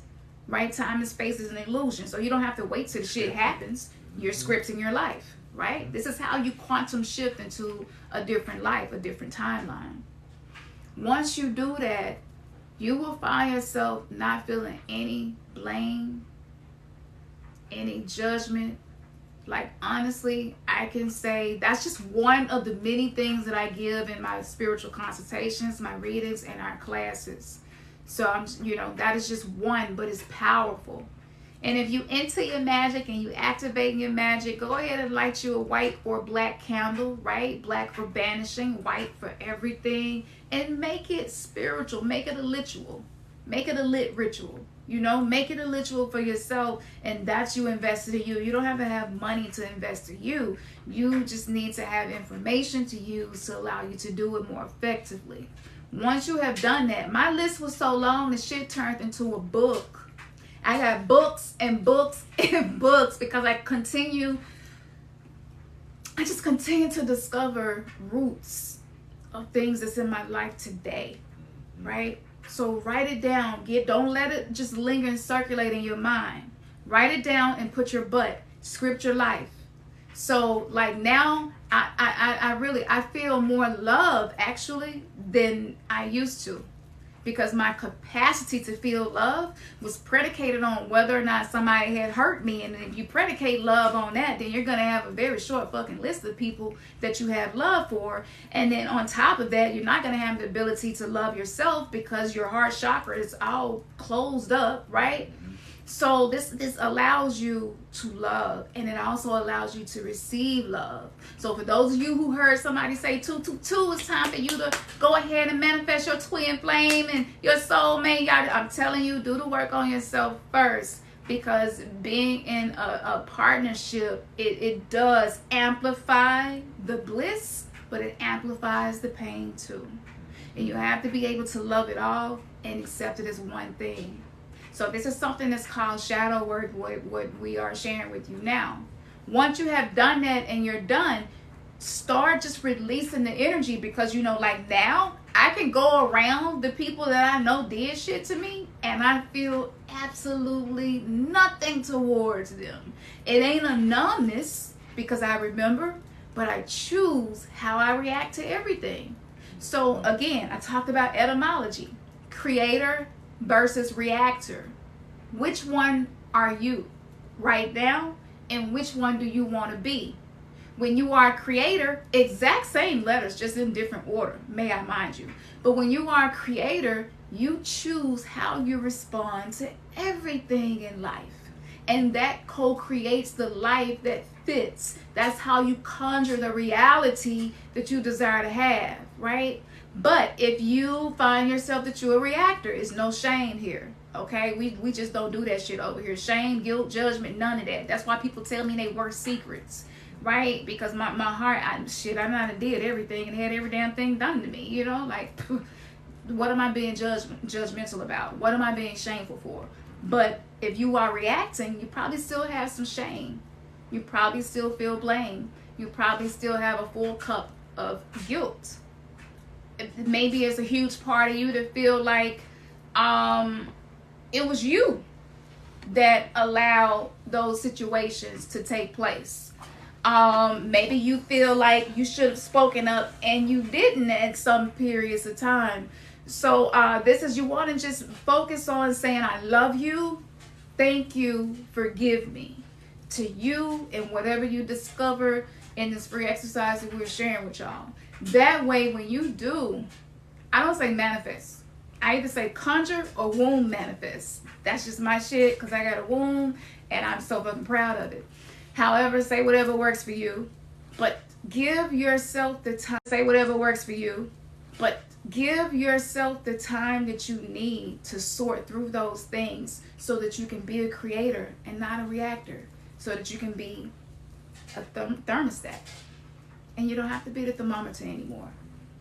right? Time and space is an illusion. So you don't have to wait till the shit happens. You're scripting your life, right? This is how you quantum shift into a different life, a different timeline. Once you do that, you will find yourself not feeling any blame, any judgment. Like, honestly, I can say that's just one of the many things that I give in my spiritual consultations, my readings, and our classes. So, that is just one, but it's powerful. And if you into your magic and you activate your magic, go ahead and light you a white or black candle, right? Black for banishing, white for everything. And make it spiritual. Make it a ritual. Make it a lit ritual. Make it a ritual for yourself, and that's you invested in you. You don't have to have money to invest in you. You just need to have information to use to allow you to do it more effectively. Once you have done that, my list was so long, the shit turned into a book. I got books and books and books because I just continue to discover roots of things that's in my life today, right? So write it down. Don't let it just linger and circulate in your mind. Write it down and put your butt. Script your life. So like now, I feel more love actually than I used to, because my capacity to feel love was predicated on whether or not somebody had hurt me. And if you predicate love on that, then you're going to have a very short fucking list of people that you have love for. And then on top of that, you're not going to have the ability to love yourself because your heart chakra is all closed up, right? So this allows you to love, and it also allows you to receive love. So for those of you who heard somebody say 222, it's time for you to go ahead and manifest your twin flame and your soulmate. I'm telling you, do the work on yourself first, because being in a partnership, it does amplify the bliss, but it amplifies the pain too. And you have to be able to love it all and accept it as one thing. So this is something that's called shadow work, what we are sharing with you now. Once you have done that and you're done, start just releasing the energy, because like now I can go around the people that I know did shit to me and I feel absolutely nothing towards them. It ain't a numbness because I remember, but I choose how I react to everything. So again, I talked about etymology, creator versus reactor. Which one are you right now, and which one do you want to be? When you are a creator, exact same letters, just in different order, may I mind you. But when you are a creator, you choose how you respond to everything in life. And that co-creates the life that fits. That's how you conjure the reality that you desire to have, right? But if you find yourself that you're a reactor, it's no shame here, okay? We just don't do that shit over here. Shame, guilt, judgment, none of that. That's why people tell me they worst secrets, right? Because my heart, I might have did everything and had every damn thing done to me, like, what am I being judgmental about? What am I being shameful for? But if you are reacting, you probably still have some shame. You probably still feel blame. You probably still have a full cup of guilt. Maybe it's a huge part of you to feel like it was you that allowed those situations to take place. Maybe you feel like you should have spoken up and you didn't at some periods of time. So this is, you want to just focus on saying, I love you, thank you, forgive me, to you and whatever you discover in this free exercise that we're sharing with y'all. That way, when you do, I don't say manifest, I either say conjure or womb manifest. That's just my shit because I got a womb and I'm so fucking proud of it. However, say whatever works for you, but give yourself the time. Say whatever works for you, but give yourself the time that you need to sort through those things so that you can be a creator and not a reactor, so that you can be a thermostat. And you don't have to be the thermometer anymore,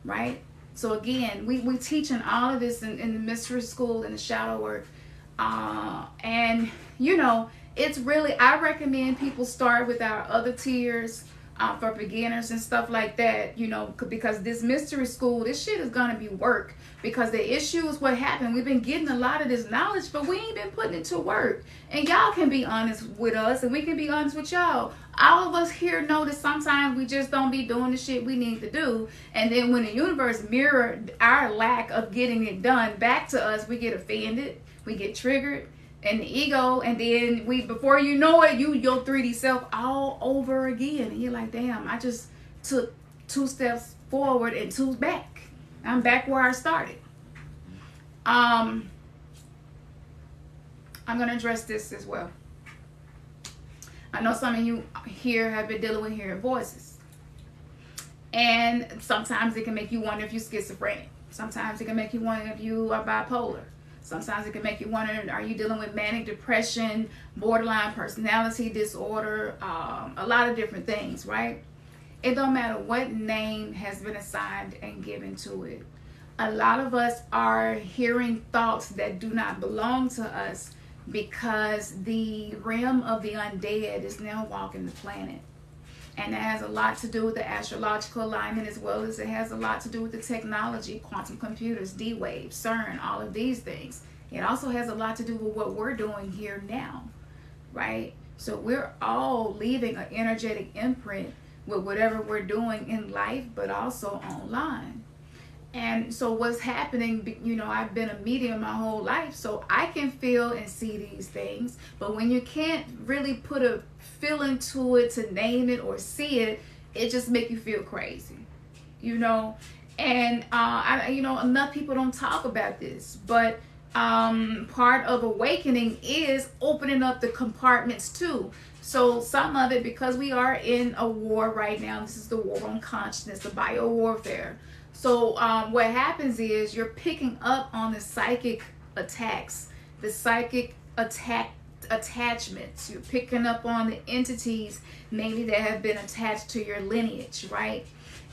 right? So again, we teaching all of this in the mystery school and the shadow work. And, you know, it's really, I recommend people start with our other tiers for beginners and stuff like that, you know, because this mystery school, this shit is going to be work. Because the issue is what happened. We've been getting a lot of this knowledge, but we ain't been putting it to work. And y'all can be honest with us, and we can be honest with y'all. All of us here know that sometimes we just don't be doing the shit we need to do. And then when the universe mirrored our lack of getting it done back to us, we get offended, we get triggered, and the ego, and then before you know it, your 3D self all over again. And you're like, damn, I just took 2 steps forward and 2 back. I'm back where I started. I'm going to address this as well. I know some of you here have been dealing with hearing voices. And sometimes it can make you wonder if you're schizophrenic. Sometimes it can make you wonder if you are bipolar. Sometimes it can make you wonder, are you dealing with manic depression, borderline personality disorder, a lot of different things, right? It don't matter what name has been assigned and given to it. A lot of us are hearing thoughts that do not belong to us because the realm of the undead is now walking the planet. And it has a lot to do with the astrological alignment, as well as it has a lot to do with the technology, quantum computers, D-Wave, CERN, all of these things. It also has a lot to do with what we're doing here now, right? So we're all leaving an energetic imprint with whatever we're doing in life, but also online. And so what's happening, you know, I've been a medium my whole life, so I can feel and see these things. But when you can't really put a feeling to it, to name it or see it, it just make you feel crazy, you know. And you know, enough people don't talk about this, but part of awakening is opening up the compartments too. So some of it, because we are in a war right now, this is the war on consciousness, the bio warfare. So what happens is you're picking up on the psychic attacks, the psychic attachments. You're picking up on the entities maybe that have been attached to your lineage, right?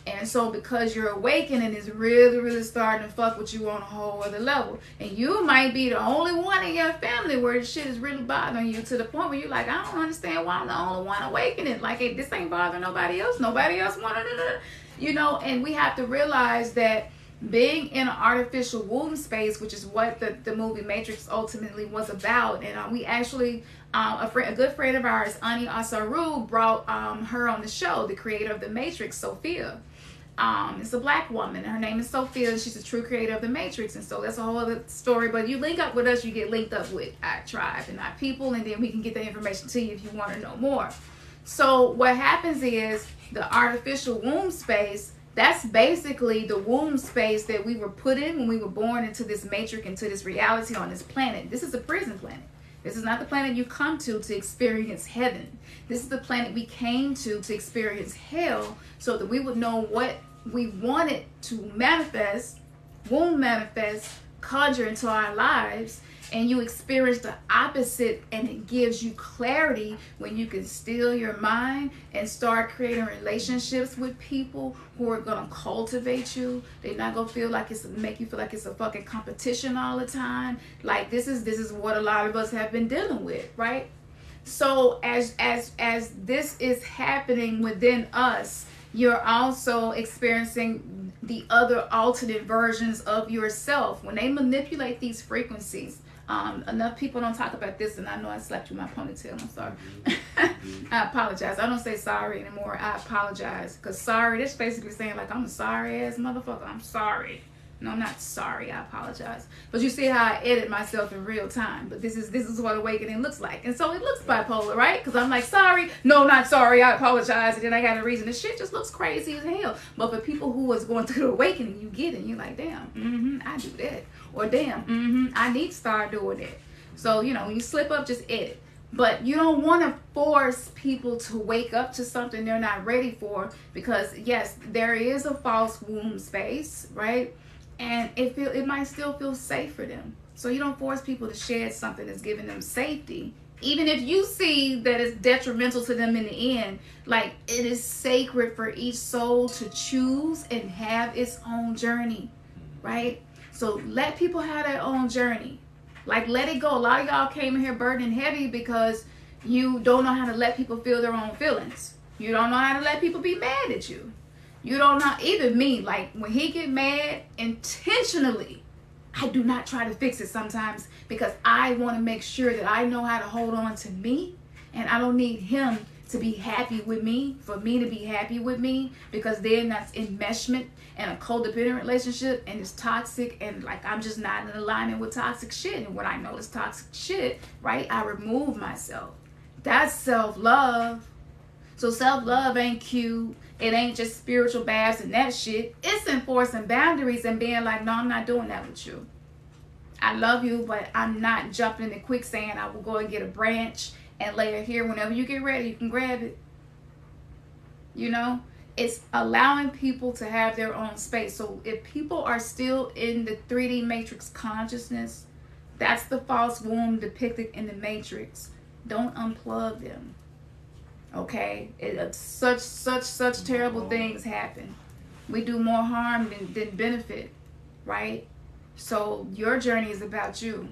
And so because you're awakening, it's really, really starting to fuck with you on a whole other level. And you might be the only one in your family where the shit is really bothering you, to the point where you're like, I don't understand why I'm the only one awakening. Like, hey, this ain't bothering nobody else. Nobody else wanted it. You know, and we have to realize that being in an artificial womb space, which is what the movie Matrix ultimately was about. And we actually, a good friend of ours, Ani Asaru, brought her on the show, the creator of the Matrix, Sophia. It's a black woman. Her name is Sophia, and she's a true creator of the Matrix. And so that's a whole other story. But you link up with us, you get linked up with our tribe and our people, and then we can get the information to you if you want to know more. So what happens is the artificial womb space, that's basically the womb space that we were put in when we were born into this matrix, into this reality on this planet. This is a prison planet. This is not the planet you come to experience heaven. This is the planet we came to experience hell, so that we would know what we wanted to manifest, womb manifest, conjure into our lives. And you experience the opposite, and it gives you clarity when you can still your mind and start creating relationships with people who are going to cultivate you. They're not going to feel like make you feel like it's a fucking competition all the time. Like this is what a lot of us have been dealing with, right? So as this is happening within us, you're also experiencing the other alternate versions of yourself. When they manipulate these frequencies, enough people don't talk about this, and I know I slapped you in my ponytail. I'm sorry. I apologize. I don't say sorry anymore. I apologize. Because sorry, that's basically saying like I'm a sorry ass motherfucker. I'm sorry. No, I'm not sorry. I apologize. But you see how I edit myself in real time. But this is what awakening looks like. And so it looks bipolar, right? Because I'm like, sorry. No, not sorry. I apologize. And then I got a reason. This shit just looks crazy as hell. But for people who is going through the awakening, you get it. And you're like, damn, I do that. Or damn, I need to start doing it. So, you know, when you slip up, just edit. But you don't want to force people to wake up to something they're not ready for, because yes, there is a false womb space, right? And it might still feel safe for them. So you don't force people to shed something that's giving them safety. Even if you see that it's detrimental to them in the end, like, it is sacred for each soul to choose and have its own journey, right? So let people have their own journey. Like, let it go. A lot of y'all came in here burdened heavy because you don't know how to let people feel their own feelings. You don't know how to let people be mad at you. You don't know, even me, like, when he get mad intentionally, I do not try to fix it sometimes, because I want to make sure that I know how to hold on to me, and I don't need him to be happy with me, for me to be happy with me, because then that's enmeshment and a codependent relationship, and it's toxic, and like, I'm just not in alignment with toxic shit. And when I know it's toxic shit, right, I remove myself. That's self-love. So self-love ain't cute. It ain't just spiritual baths and that shit. It's enforcing boundaries and being like, no, I'm not doing that with you. I love you, but I'm not jumping in the quicksand. I will go and get a branch and lay it here. Whenever you get ready, you can grab it. You know? It's allowing people to have their own space. So if people are still in the 3D matrix consciousness, that's the false womb depicted in the matrix. Don't unplug them. Okay? Such terrible things happen. We do more harm than benefit, right? So your journey is about you.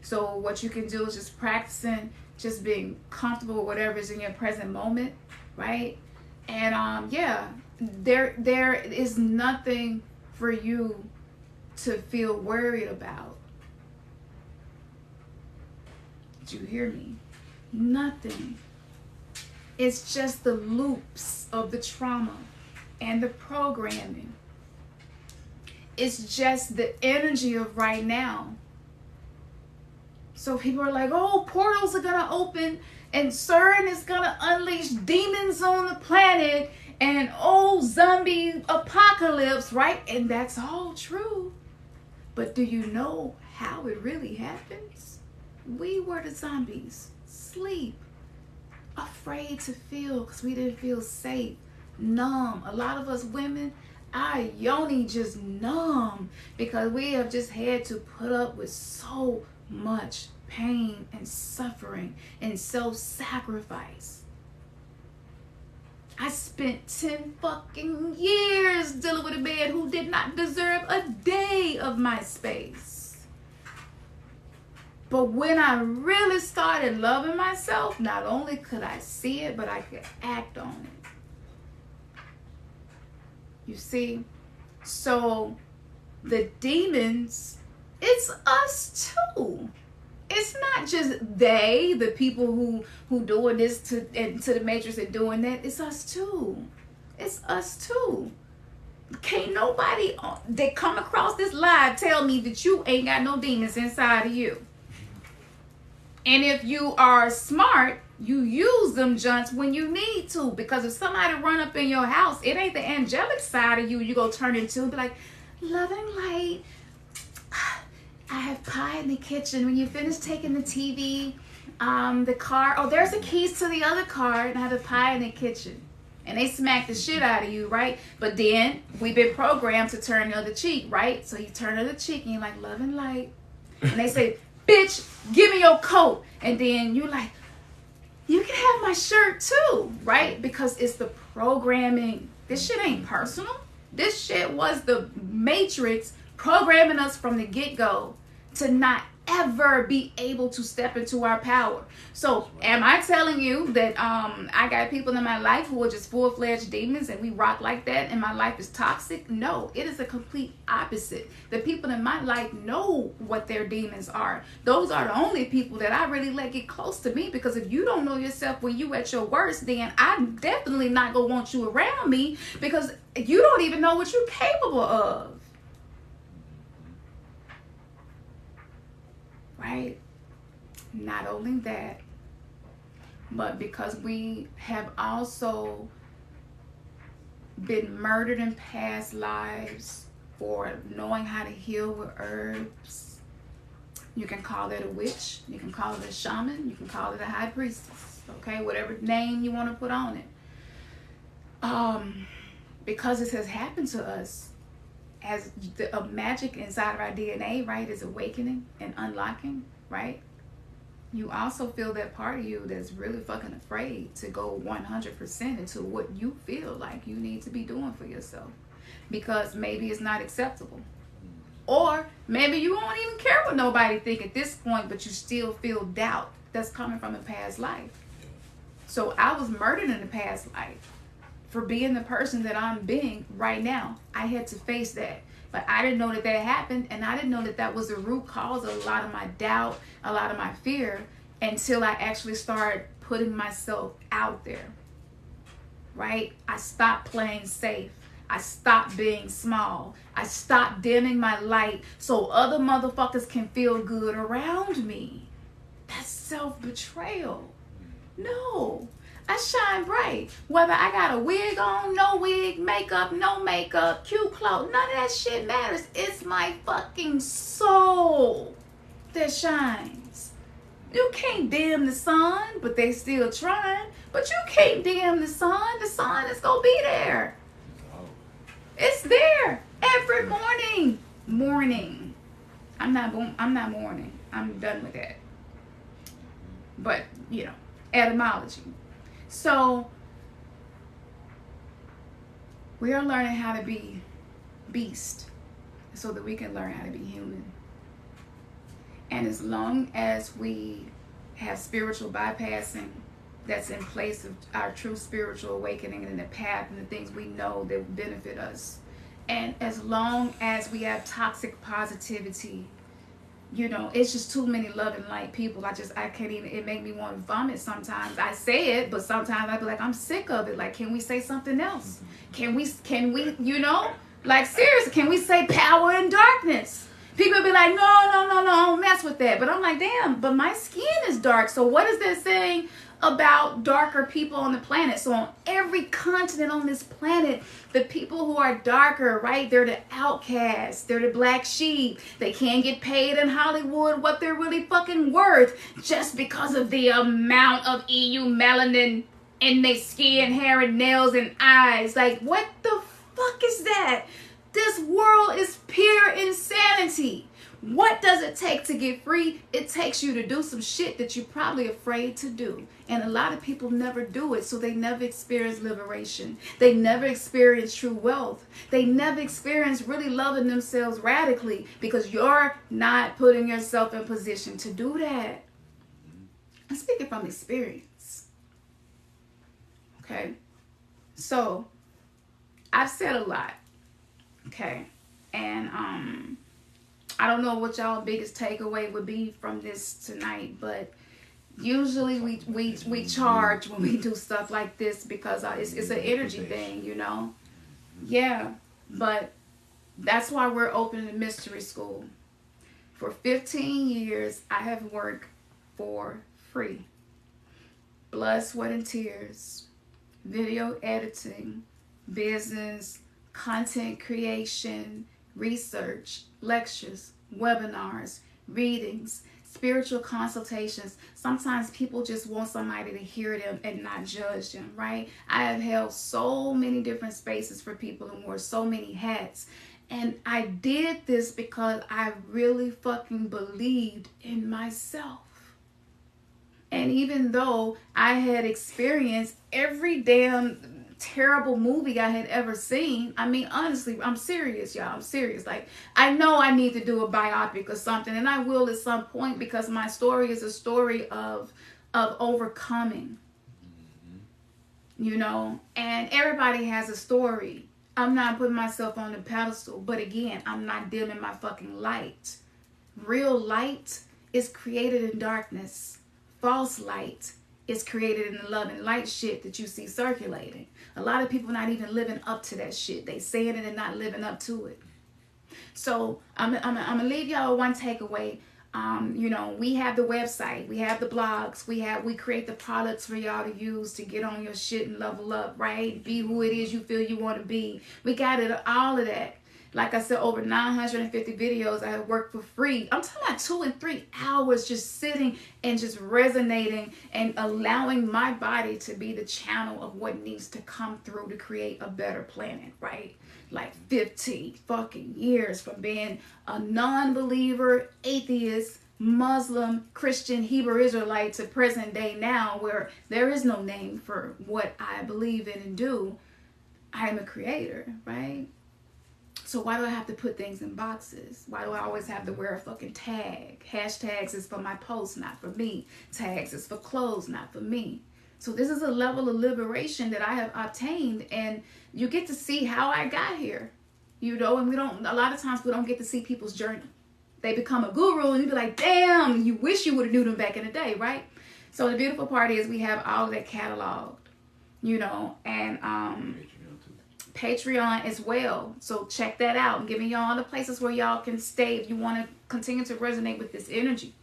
So what you can do is just practicing, just being comfortable with whatever is in your present moment, right? And yeah, there is nothing for you to feel worried about. Did you hear me? Nothing. It's just the loops of the trauma and the programming. It's just the energy of right now. So people are like, oh, portals are going to open and CERN is going to unleash demons on the planet and oh, zombie apocalypse, right? And that's all true. But do you know how it really happens? We were the zombies. Sleep. Afraid to feel because we didn't feel safe. Numb. A lot of us women, our yoni just numb because we have just had to put up with so much pain and suffering and self-sacrifice. I spent 10 fucking years dealing with a man who did not deserve a day of my space. But when I really started loving myself, not only could I see it, but I could act on it. You see? So the demons, it's us too. It's not just they, the people who doing this to the matrix and doing that. It's us too. It's us too. Can't nobody that come across this live tell me that you ain't got no demons inside of you. And if you are smart, you use them junks when you need to. Because if somebody run up in your house, it ain't the angelic side of you go turn into and be like, love and light. I have pie in the kitchen. When you finish taking the TV, the car, oh, there's the keys to the other car, and I have a pie in the kitchen. And they smack the shit out of you, right? But then we've been programmed to turn the other cheek, right? So you turn the other cheek and you're like, love and light. And they say, bitch, give me your coat. And then you're like, you can have my shirt too, right? Because it's the programming. This shit ain't personal. This shit was the matrix programming us from the get-go to not ever be able to step into our power. So am I telling you that I got people in my life who are just full-fledged demons and we rock like that and my life is toxic? No, it is a complete opposite. The people in my life know what their demons are. Those are the only people that I really let get close to me, because if you don't know yourself when you at your worst, then I'm definitely not gonna want you around me, because you don't even know what you're capable of. Right? Not only that, but because we have also been murdered in past lives, for knowing how to heal with herbs. You can call it a witch. You can call it a shaman. You can call it a high priestess. Okay, whatever name you want to put on it. Because this has happened to us, as a magic inside of our DNA, right, is awakening and unlocking, right? You also feel that part of you that's really fucking afraid to go 100% into what you feel like you need to be doing for yourself, because maybe it's not acceptable, or maybe you won't even care what nobody think at this point, but you still feel doubt that's coming from a past life. So I was murdered in the past life for being the person that I'm being right now. I had to face that, but I didn't know that that happened, and I didn't know that that was the root cause of a lot of my doubt, a lot of my fear, until I actually started putting myself out there, right? I stopped playing safe. I stopped being small. I stopped dimming my light so other motherfuckers can feel good around me. That's self-betrayal. No. I shine bright. Whether I got a wig on, no wig, makeup, no makeup, cute clothes, none of that shit matters. It's my fucking soul that shines. You can't dim the sun, but they still trying. But you can't dim the sun. The sun is gonna be there. It's there every morning. Morning. I'm not morning. I'm done with that. But, you know, etymology. So we are learning how to be beast so that we can learn how to be human. And as long as we have spiritual bypassing that's in place of our true spiritual awakening and the path and the things we know that benefit us, and as long as we have toxic positivity, you know, it's just too many love and light people. I can't even, it make me want to vomit sometimes. I say it, but sometimes I be like, I'm sick of it. Like, can we say something else? Can we, you know, like seriously, can we say power and darkness? People be like, no, don't mess with that. But I'm like, damn, but my skin is dark. So what is that saying about darker people on the planet? So on every continent on this planet, the people who are darker, right, they're the outcasts, they're the black sheep. They can't get paid in Hollywood what they're really fucking worth just because of the amount of EU melanin in their skin, hair, and nails and eyes. Like, what the fuck is that? This world is pure insanity. What does it take to get free? It takes you to do some shit that you're probably afraid to do. And a lot of people never do it, so they never experience liberation. They never experience true wealth. They never experience really loving themselves radically because you're not putting yourself in position to do that. I'm speaking from experience. Okay? So, I've said a lot. Okay? And, I don't know what y'all biggest takeaway would be from this tonight, but usually we charge when we do stuff like this because it's an energy thing, you know. Yeah, but that's why we're opening a mystery school. For 15 years, I have worked for free. Blood, sweat, and tears, video editing, business, content creation, research, lectures, webinars, readings, spiritual consultations. Sometimes people just want somebody to hear them and not judge them, right? I have held so many different spaces for people and wore so many hats. And I did this because I really fucking believed in myself. And even though I had experienced every damn terrible movie I had ever seen, I mean, honestly, I'm serious, y'all. I'm serious. Like, I know I need to do a biopic or something, and I will at some point, because my story is a story of overcoming, you know, and everybody has a story. I'm not putting myself on the pedestal, but again, I'm not dimming my fucking light. Real light is created in darkness. False light is created in the love and light shit that you see circulating. A lot of people not even living up to that shit. They saying it and not living up to it. So I'm gonna leave y'all with one takeaway. You know, we have the website, we have the blogs, we create the products for y'all to use to get on your shit and level up, right? Be who it is you feel you want to be. We got it, all of that. Like I said, over 950 videos. I have worked for free. I'm talking about 2 and 3 hours just sitting and just resonating and allowing my body to be the channel of what needs to come through to create a better planet, right? Like 15 fucking years from being a non-believer, atheist, Muslim, Christian, Hebrew Israelite to present day now, where there is no name for what I believe in and do. I am a creator, right? So why do I have to put things in boxes? Why do I always have to wear a fucking tag? Hashtags is for my posts, not for me. Tags is for clothes, not for me. So this is a level of liberation that I have obtained, and you get to see how I got here. You know, and a lot of times we don't get to see people's journey. They become a guru and you be like, damn, you wish you would have knew them back in the day, right? So the beautiful part is we have all of that cataloged, you know, and Patreon as well. So check that out. I'm giving y'all the places where y'all can stay if you want to continue to resonate with this energy.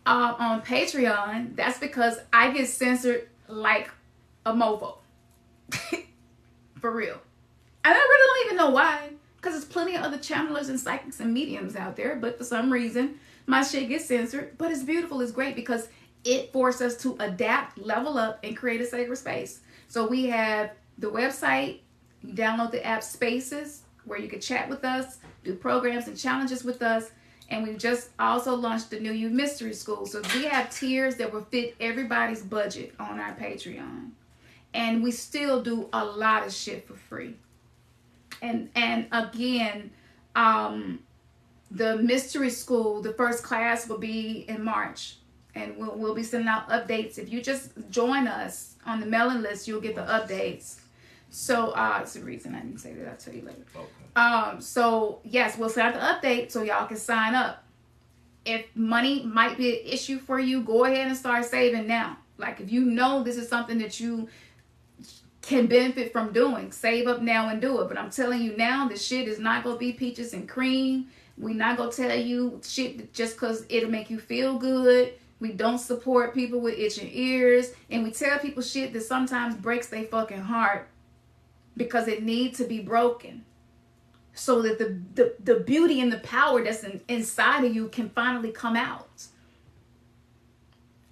On Patreon, that's because I get censored like a mofo. For real. And I really don't even know why. Because there's plenty of other channelers and psychics and mediums out there. But for some reason, my shit gets censored. But it's beautiful. It's great because it forced us to adapt, level up, and create a sacred space. So we have the website. You download the app Spaces, where you can chat with us, do programs and challenges with us. And we've just also launched the New You Mystery School. So we have tiers that will fit everybody's budget on our Patreon. And we still do a lot of shit for free. And again, the Mystery School, the first class will be in March. And we'll be sending out updates. If you just join us on the mailing list, you'll get the updates. So, it's the reason I didn't say that. I'll tell you later. Okay. So, yes, we'll send out the update so y'all can sign up. If money might be an issue for you, go ahead and start saving now. Like, if you know this is something that you can benefit from doing, save up now and do it. But I'm telling you now, the shit is not going to be peaches and cream. We're not going to tell you shit just because it'll make you feel good. We don't support people with itching ears. And we tell people shit that sometimes breaks their fucking heart because it needs to be broken so that the beauty and the power that's inside of you can finally come out.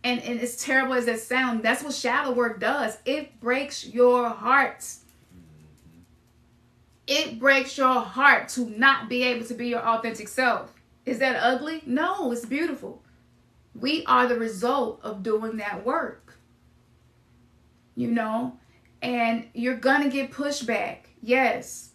And as terrible as that sounds, that's what shadow work does. It breaks your heart. It breaks your heart to not be able to be your authentic self. Is that ugly? No, it's beautiful. We are the result of doing that work. You know? And you're going to get pushback. Yes.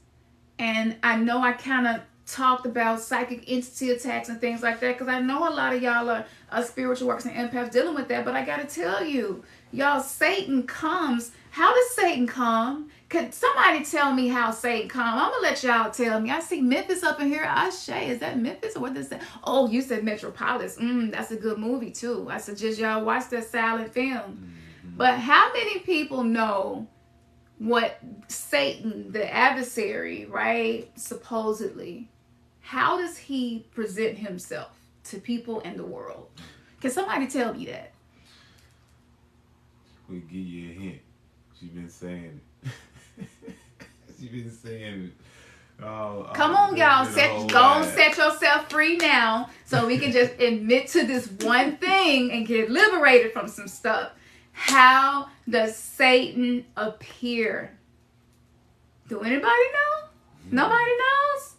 And I know I kind of talked about psychic entity attacks and things like that because I know a lot of y'all are spiritual workers and empaths dealing with that. But I got to tell you, y'all, Satan comes. How does Satan come? Could somebody tell me how Satan come? I'm going to let y'all tell me. I see Memphis up in here. Ashe, is that Memphis or what is that? Oh, you said Metropolis. That's a good movie too. I suggest y'all watch that silent film. But how many people know what Satan, the adversary, right, supposedly, how does he present himself to people in the world? Can somebody tell me that? We'll give you a hint. She's been saying it. She's been saying it. Come on, y'all. Set yourself free now so we can just admit to this one thing and get liberated from some stuff. How does Satan appear? Do anybody know? Nobody knows?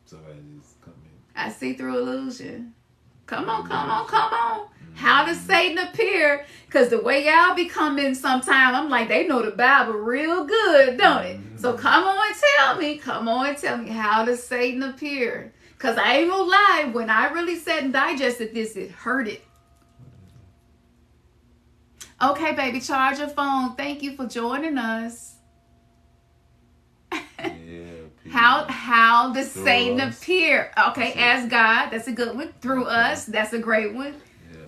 Somebody just come in. I see through illusion. Come on. How does Satan appear? Because the way y'all be coming sometime, I'm like, they know the Bible real good, don't it? So come on and tell me, how does Satan appear? Because I ain't gonna lie, when I really sat and digested this, it hurted. Okay, baby, charge your phone. Thank you for joining us. How does Satan appear? Okay, as God. That's a good one. Through us. That's a great one. Yeah.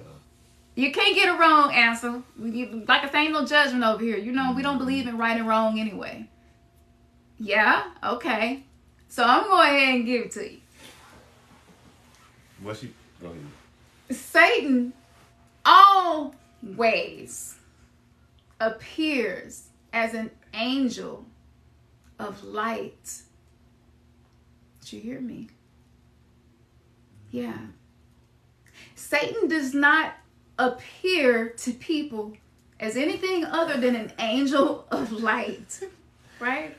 You can't get a wrong answer. Like I say, ain't no judgment over here. You know, we don't believe in right and wrong anyway. Yeah? Okay. So I'm going to go ahead and give it to you. Go ahead. Satan always appears as an angel of light Did you hear me? Yeah. Satan does not appear to people as anything other than an angel of light, right?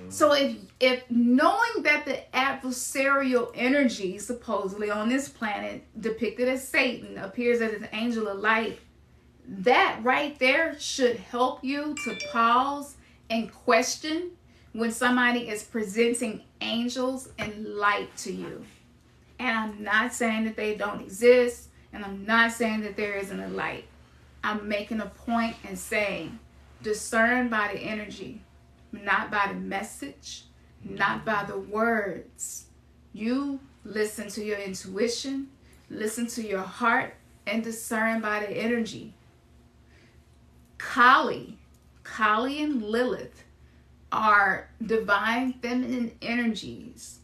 So if knowing that the adversarial energy supposedly on this planet depicted as Satan appears as an angel of light, that right there should help you to pause and question when somebody is presenting angels and light to you. And I'm not saying that they don't exist, and I'm not saying that there isn't a light. I'm making a point and saying, discern by the energy, not by the message, not by the words. You listen to your intuition, listen to your heart, and discern by the energy. Kali and Lilith are divine feminine energies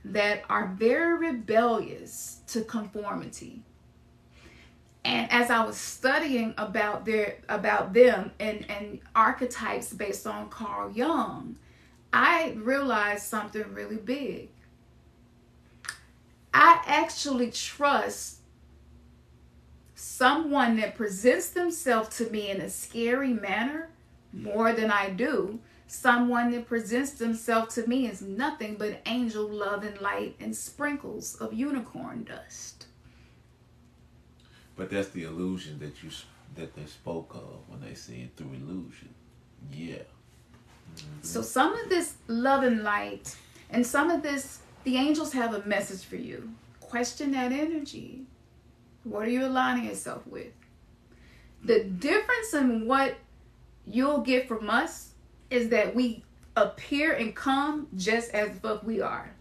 that are very rebellious to conformity. And as I was studying about them and archetypes based on Carl Jung, I realized something really big. I actually trust someone that presents themselves to me in a scary manner more than I do someone that presents themselves to me as nothing but angel love and light and sprinkles of unicorn dust. But that's the illusion that they spoke of when they said through illusion. Yeah. Mm-hmm. So some of this love and light and some of this, the angels have a message for you. Question that energy. What are you aligning yourself with? The difference in what you'll get from us is that we appear and come just as the fuck we are.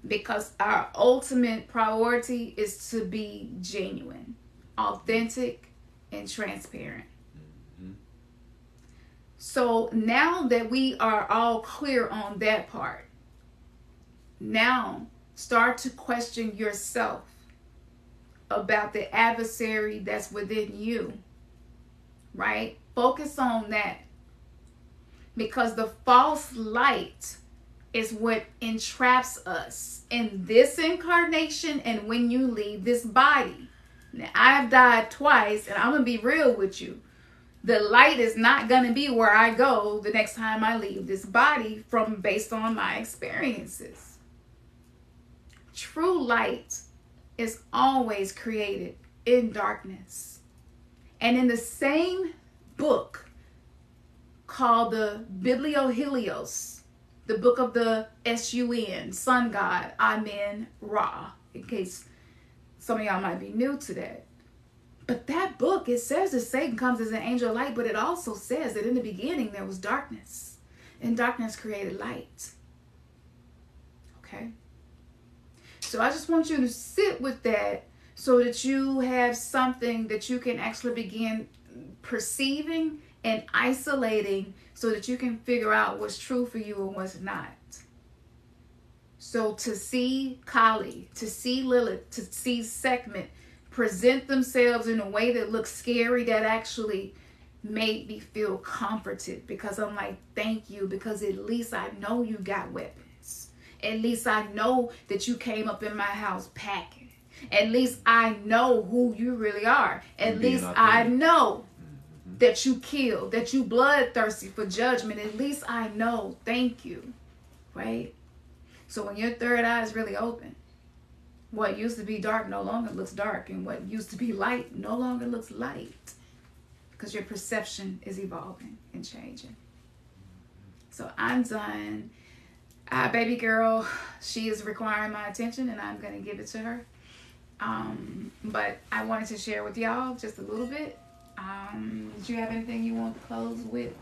Because our ultimate priority is to be genuine, authentic, and transparent. Mm-hmm. So now that we are all clear on that part, now start to question yourself about the adversary that's within you, right? Focus on that. Because the false light is what entraps us in this incarnation and when you leave this body. Now, I've died twice, and I'm going to be real with you. The light is not going to be where I go the next time I leave this body based on my experiences. True light is always created in darkness. And in the same book called the Bibliohelios, the book of the Sun, sun god, Amen, Ra, in case some of y'all might be new to that. But that book, it says that Satan comes as an angel of light, but it also says that in the beginning there was darkness, and darkness created light. Okay? So I just want you to sit with that so that you have something that you can actually begin perceiving and isolating so that you can figure out what's true for you and what's not. So to see Kali, to see Lilith, to see Sekhmet present themselves in a way that looks scary, that actually made me feel comforted, because I'm like, thank you, because at least I know you got weapons. At least I know that you came up in my house packing. At least I know who you really are. At least I know that you kill, that you bloodthirsty for judgment. At least I know. Thank you. Right? So when your third eye is really open, what used to be dark no longer looks dark, and what used to be light no longer looks light, because your perception is evolving and changing. So I'm done. Baby girl, she is requiring my attention, and I'm going to give it to her. But I wanted to share with y'all just a little bit. Did you have anything you want to close with?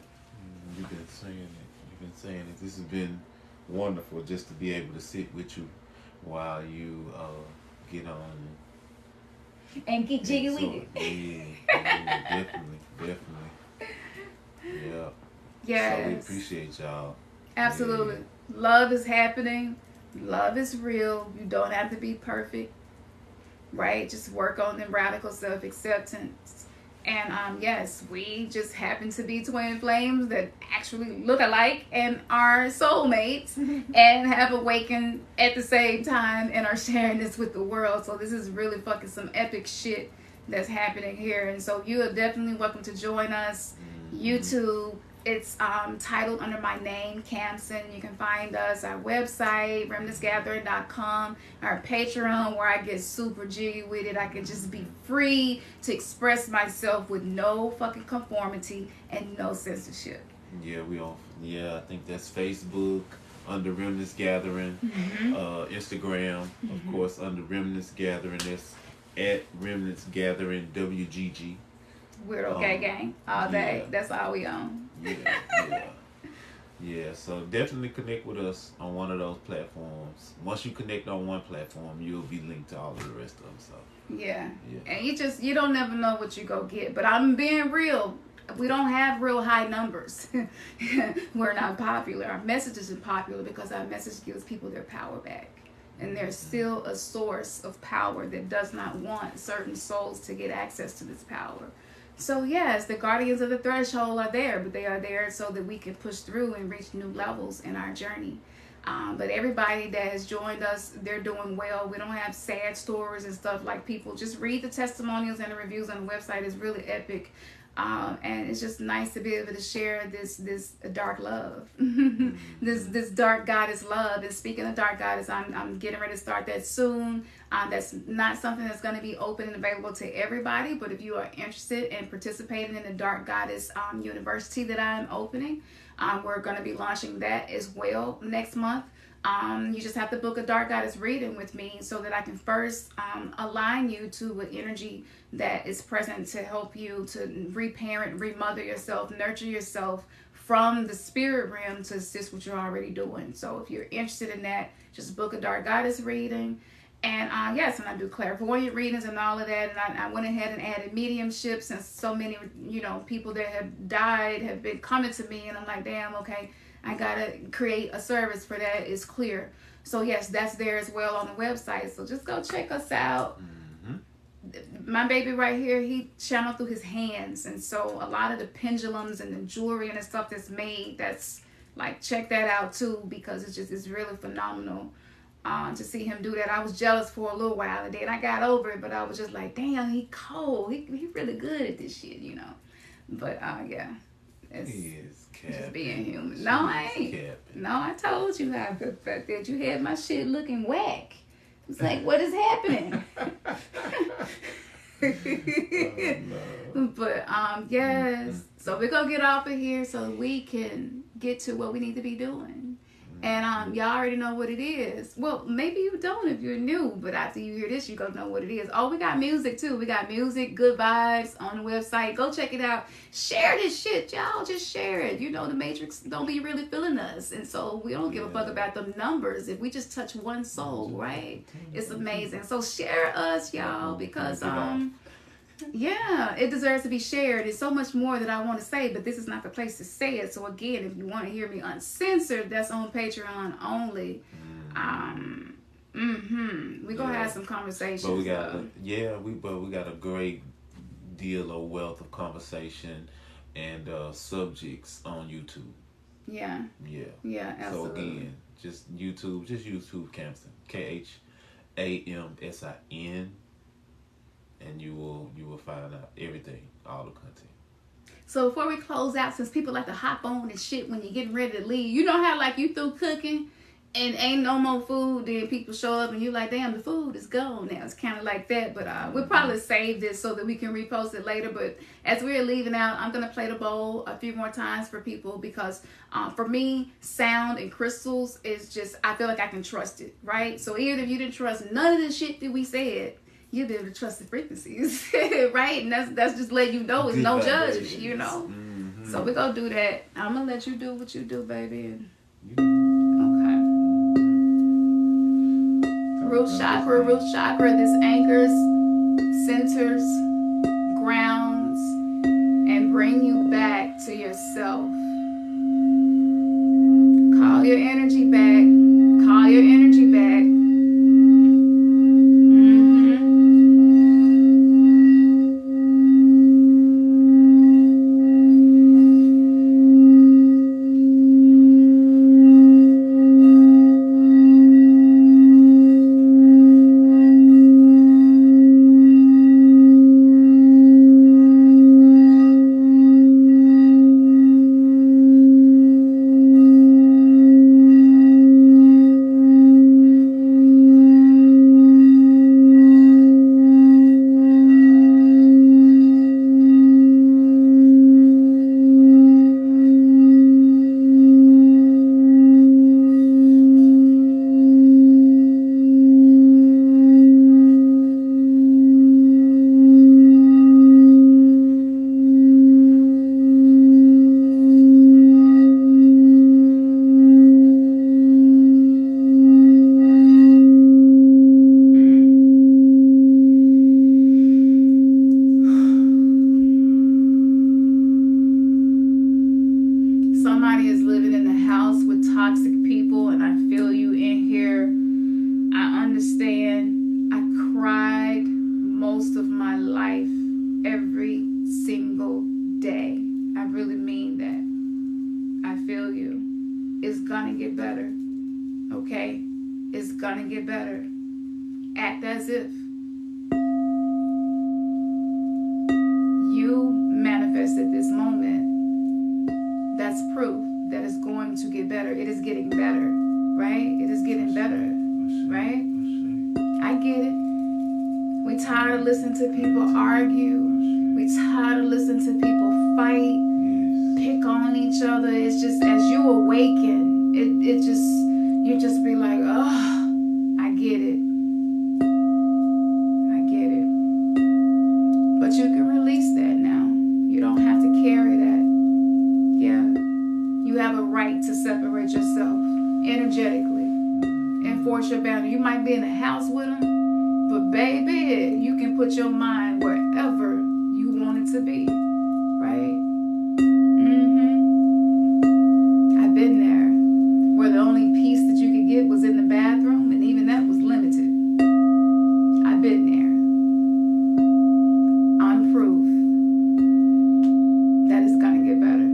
You've been saying it. This has been wonderful just to be able to sit with you while you get on and get jiggy with it. Yeah, definitely. Yeah. Yes. So we appreciate y'all. Absolutely. Yeah. Love is happening. Love is real. You don't have to be perfect. Right? Just work on them radical self-acceptance. And yes, we just happen to be twin flames that actually look alike and are soulmates and have awakened at the same time and are sharing this with the world. So this is really fucking some epic shit that's happening here. And so you are definitely welcome to join us. YouTube, it's titled under my name, Khamsin. You can find us, our website, remnantsgathering.com, our Patreon, where I get super jiggy with it. I can just be free to express myself with no fucking conformity and no censorship. Yeah, I think that's Facebook under Remnants Gathering, Instagram, of course, under Remnants Gathering. That's at Remnants Gathering WGG. Weirdo Gang Gang all day. That's all we own. Yeah, so definitely connect with us on one of those platforms. Once you connect on one platform, you'll be linked to all of the rest of them. So yeah. And you don't never know what you go get. But I'm being real. We don't have real high numbers. We're not popular. Our message isn't popular because our message gives people their power back. And there's still a source of power that does not want certain souls to get access to this power. So yes, the guardians of the threshold are there, but they are there so that we can push through and reach new levels in our journey. But everybody that has joined us, they're doing well. We don't have sad stories and stuff like people. Just read the testimonials and the reviews on the website. It's really epic. And it's just nice to be able to share this dark love, this dark goddess love. And speaking of dark goddess, I'm getting ready to start that soon. That's not something that's going to be open and available to everybody, but if you are interested in participating in the Dark Goddess University that I'm opening, we're going to be launching that as well next month. You just have to book a Dark Goddess reading with me so that I can first align you to an energy that is present to help you to reparent, remother yourself, nurture yourself from the spirit realm to assist what you're already doing. So if you're interested in that, just book a Dark Goddess reading. And yes, and I do clairvoyant readings and all of that. And I went ahead and added mediumship, since so many, people that have died have been coming to me. And I'm like, damn, okay, I got to create a service for that. It's clear. So yes, that's there as well on the website. So just go check us out. My baby right here, he channeled through his hands. And so a lot of the pendulums and the jewelry and the stuff that's made, that's like, check that out too, because it's really phenomenal. To see him do that. I was jealous for a little while, and then I got over it, but I was just like, damn, he cold. He really good at this shit, But yeah, it's just being human. No, I ain't. Capping. No, I told you how that you had my shit looking whack. It's like, what is happening? But yes, so we're gonna get off of here so we can get to what we need to be doing. And y'all already know what it is. Well, maybe you don't if you're new, but after you hear this, you're going to know what it is. Oh, we got music too. We got music, good vibes on the website. Go check it out. Share this shit, y'all. Just share it. The Matrix don't be really feeling us. And so we don't give a fuck about the numbers. If we just touch one soul, right? It's amazing. So share us, y'all, because yeah, it deserves to be shared. There's so much more that I want to say, but this is not the place to say it. So again, if you want to hear me uncensored, that's on Patreon only. We're gonna have some conversations. But we got a great deal of wealth of conversation and subjects on YouTube. Yeah, absolutely. So again, just YouTube Khamsin, KHAMSIN. And you will find out everything, all the content. So before we close out, since people like to hop on and shit when you're getting ready to leave, you know how like you through cooking and ain't no more food, then people show up and you like, damn, the food is gone now. It's kind of like that, but we'll probably save this so that we can repost it later. But as we're leaving out, I'm gonna play the bowl a few more times for people because for me, sound and crystals is just, I feel like I can trust it, right? So even if you didn't trust none of the shit that we said, you'll be able to trust the frequencies, right? And that's just letting you know it's no judgment, So we're going to do that. I'm going to let you do what you do, baby. Okay. Root chakra, this anchors, centers, grounds, and bring you back to yourself. Call your energy back. Call your energy back. toxic people, and I feel you in here. I understand. I cried most of my life every single day. I really mean that. I feel you. It's gonna get better. Okay? It's gonna get better. Act as if you manifested this moment. That's proof that it's going to get better. It is getting better, right? It is getting better, right? I get it. We tired of listening to people argue. We tired of listening to people fight, pick on each other. It's just as you awaken, you just be like, oh, I get it. I get it. But you can release that now. You don't have to carry that. Yeah. You have a right to separate yourself energetically. Enforce your boundary. You might be in a house with them, but baby, you can put your mind wherever you want it to be. Right? I've been there. Where the only peace that you could get was in the bathroom, and even that was limited. I've been there. I'm proof that it's gonna get better.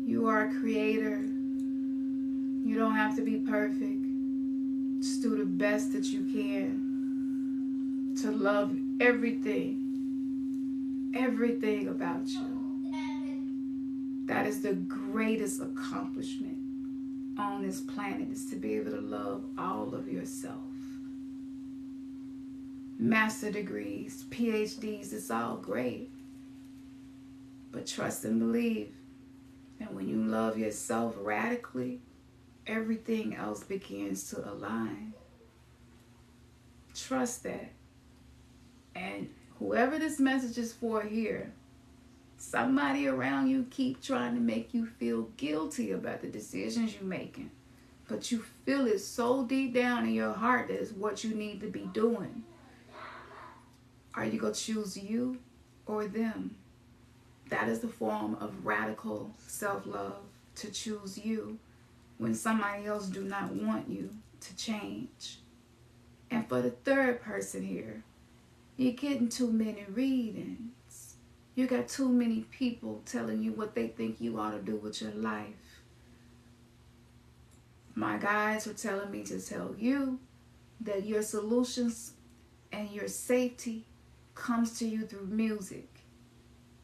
You are a creator. You don't have to be perfect. Just do the best that you can to love everything about you. That is the greatest accomplishment on this planet, is to be able to love all of yourself. Master degrees, PhDs, it's all great. But trust and believe that when you love yourself radically, everything else begins to align. Trust that. And whoever this message is for here, somebody around you keep trying to make you feel guilty about the decisions you're making. But you feel it so deep down in your heart that it's what you need to be doing. Are you going to choose you or them? That is the form of radical self-love, to choose you when somebody else do not want you to change. And for the third person here, you're getting too many readings. You got too many people telling you what they think you ought to do with your life. My guides are telling me to tell you that your solutions and your safety comes to you through music.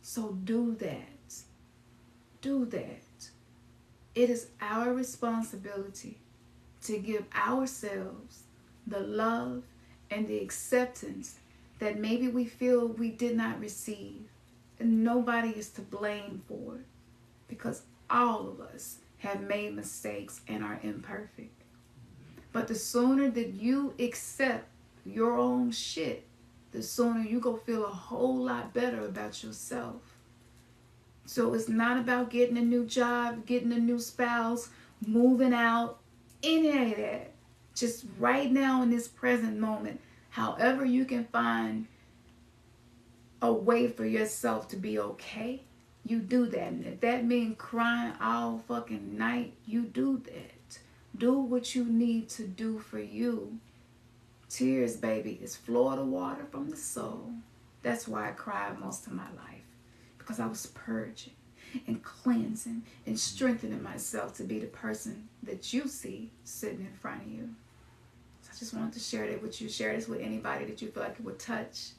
So do that. Do that. It is our responsibility to give ourselves the love and the acceptance that maybe we feel we did not receive. And nobody is to blame for it, because all of us have made mistakes and are imperfect. But the sooner that you accept your own shit, the sooner you go feel a whole lot better about yourself. So it's not about getting a new job, getting a new spouse, moving out, any of that. Just right now in this present moment, however you can find a way for yourself to be okay, you do that. And if that means crying all fucking night, you do that. Do what you need to do for you. Tears, baby, is Florida water from the soul. That's why I cried most of my life. Because I was purging and cleansing and strengthening myself to be the person that you see sitting in front of you. So I just wanted to share that with you. Share this with anybody that you feel like it would touch.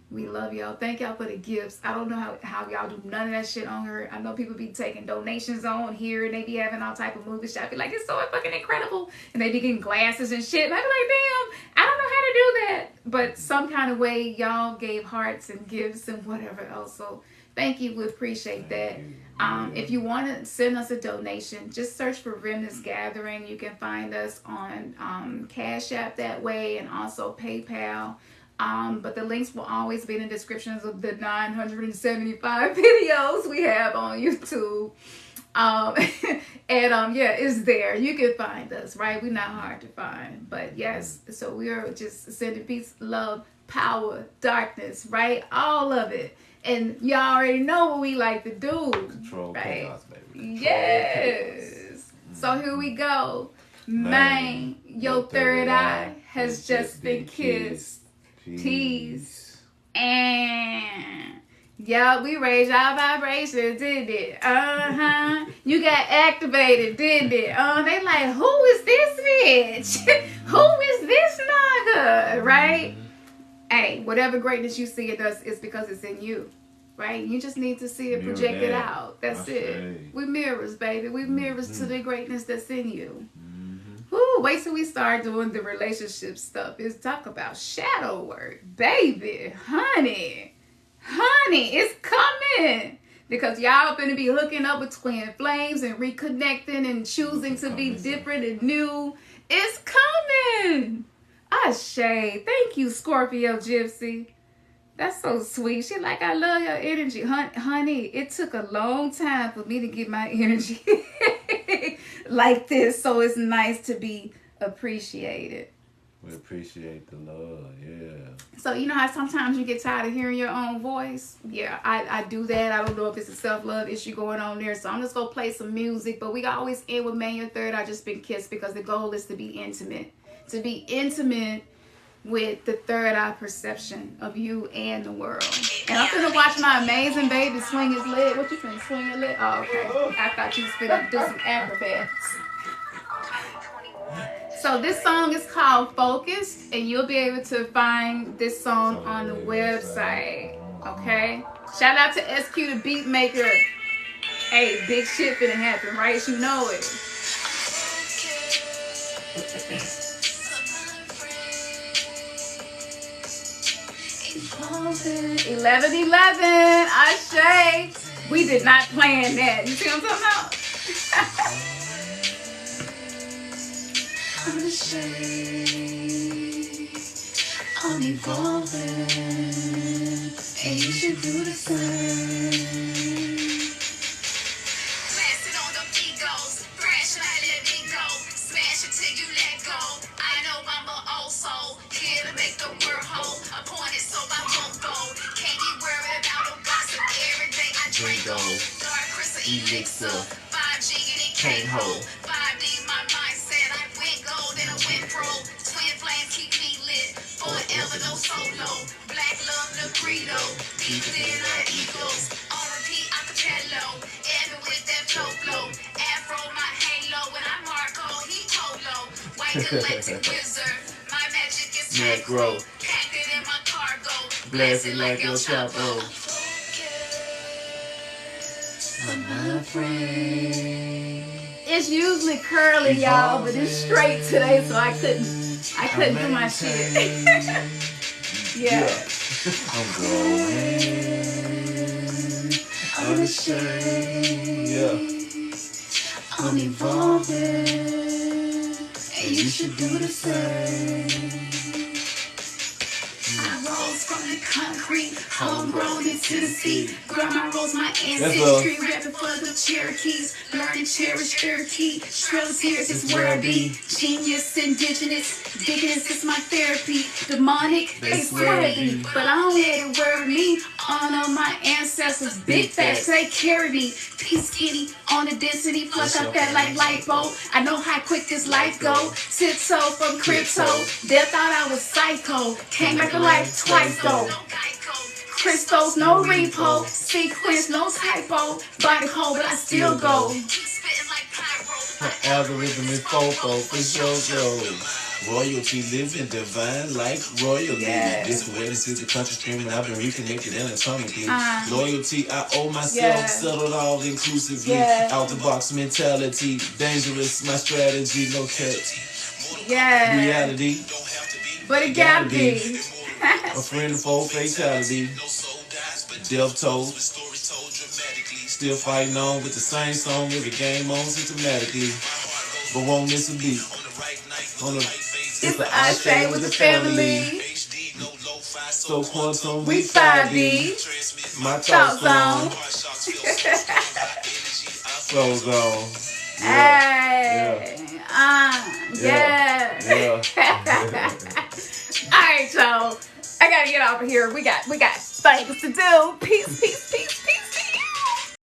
We love y'all. Thank y'all for the gifts. I don't know how y'all do none of that shit on here. I know people be taking donations on here and they be having all type of movie shit. I be like, it's so fucking incredible. And they be getting glasses and shit. And I be like, damn, I don't know how to do that. But some kind of way y'all gave hearts and gifts and whatever else. So thank you. We appreciate that. If you want to send us a donation, just search for Remnants Gathering. You can find us on Cash App that way and also PayPal. But the links will always be in the descriptions of the 975 videos we have on YouTube. Yeah, it's there. You can find us, right? We're not hard to find. But yes, so we are just sending peace, love, power, darkness, right? All of it. And y'all already know what we like to do. Control right? chaos, baby. Control Yes. chaos. So here we go. Man, your third eye has just been kissed. Peace. And yeah, we raised our vibrations, did it? You got activated, did it? They like, who is this bitch? Who is this nigga? Right? Hey, whatever greatness you see in us is because it's in you. Right? You just need to see it projected out. That's it. We mirrors, baby. We mirrors to the greatness that's in you. Ooh, wait till we start doing the relationship stuff. It's talk about shadow work. Baby, honey, it's coming. Because y'all finna be hooking up with twin flames and reconnecting and choosing to be different and new. It's coming. Ashe. Thank you, Scorpio Gypsy. That's so sweet. She like, I love your energy. Honey, it took a long time for me to get my energy like this. So it's nice to be appreciated. We appreciate the love, yeah. So you know how sometimes you get tired of hearing your own voice? Yeah, I do that. I don't know if it's a self-love issue going on there. So I'm just going to play some music. But we always end with Man Your Third I Just Been Kissed because the goal is to be intimate. To be intimate with the third eye perception of you and the world. And I'm finna watch my amazing baby swing his leg. What you finna swing your leg? Oh, okay. I thought you was finna do some acrobats. So this song is called Focused, and you'll be able to find this song on the website. Okay? Shout out to SQ the Beat Maker. Hey, big shit finna happen, right? You know it. 11-11, Ashe. We did not plan that. You see what I'm talking about? I'm Ashe. I'm evolving. And you should do the same. Blasting on them egos. Crash and I let it go. Smash until you let go. I know I'm an old soul. Here to make the world whole. Appointed so I won't go. Can't be worried about no gossip. Every day I drink gold. Dark crystal elixir. 5G and it can't hold. 5D my mindset. I went gold and I went pro. Twin flames keep me lit. Forever no solo. Black love the credo. Deep in our egos. On repeat acapello. Ever with that flow. Afro my halo. And I'm Marco. He polo. White galactic wizard. My magic is macro. Packed it in my cargo. Blasted like El Chapo. My friend. It's usually curly, y'all, but it's straight today, so I couldn't do my shit. Yeah. I'm growing. I'm ashamed. Yeah. I'm evolving. And you should do the same. I rose from the concrete, homegrown into the sea. Grandma rose my ancestry, rapping for the Cherokees. Learn and cherish Cherokee. Trails here is where I be. Genius, indigenous, diggins is my therapy. Demonic, they swear at me, but I don't let it worry me. Honor my ancestors, big facts, they carry me. Peace skinny on the density, flush up that like lipo. I know how quick this life go. Tiptoe from crypto. Death thought I was psycho. Came back to life twice though. Crystals, no repo. Sequence, no typo. Body cold, but I still go. My algorithm is fofo for sure. Royalty living divine like royalty. This awareness is the country stream, and I've been reconnected anatomically. Loyalty, I owe myself, settled all inclusively. Out the box mentality, dangerous, my strategy, no catch. Reality, but it gotta be. A friend of full fatality. Death told. Still fighting on with the same song, every game on systematically. But won't miss a beat. It's the I Say with the family. So quantum, we 5D. My thoughts on. Flows on. Hey. Yeah. Alright, y'all. I gotta get off of here. We got things to do. Peace.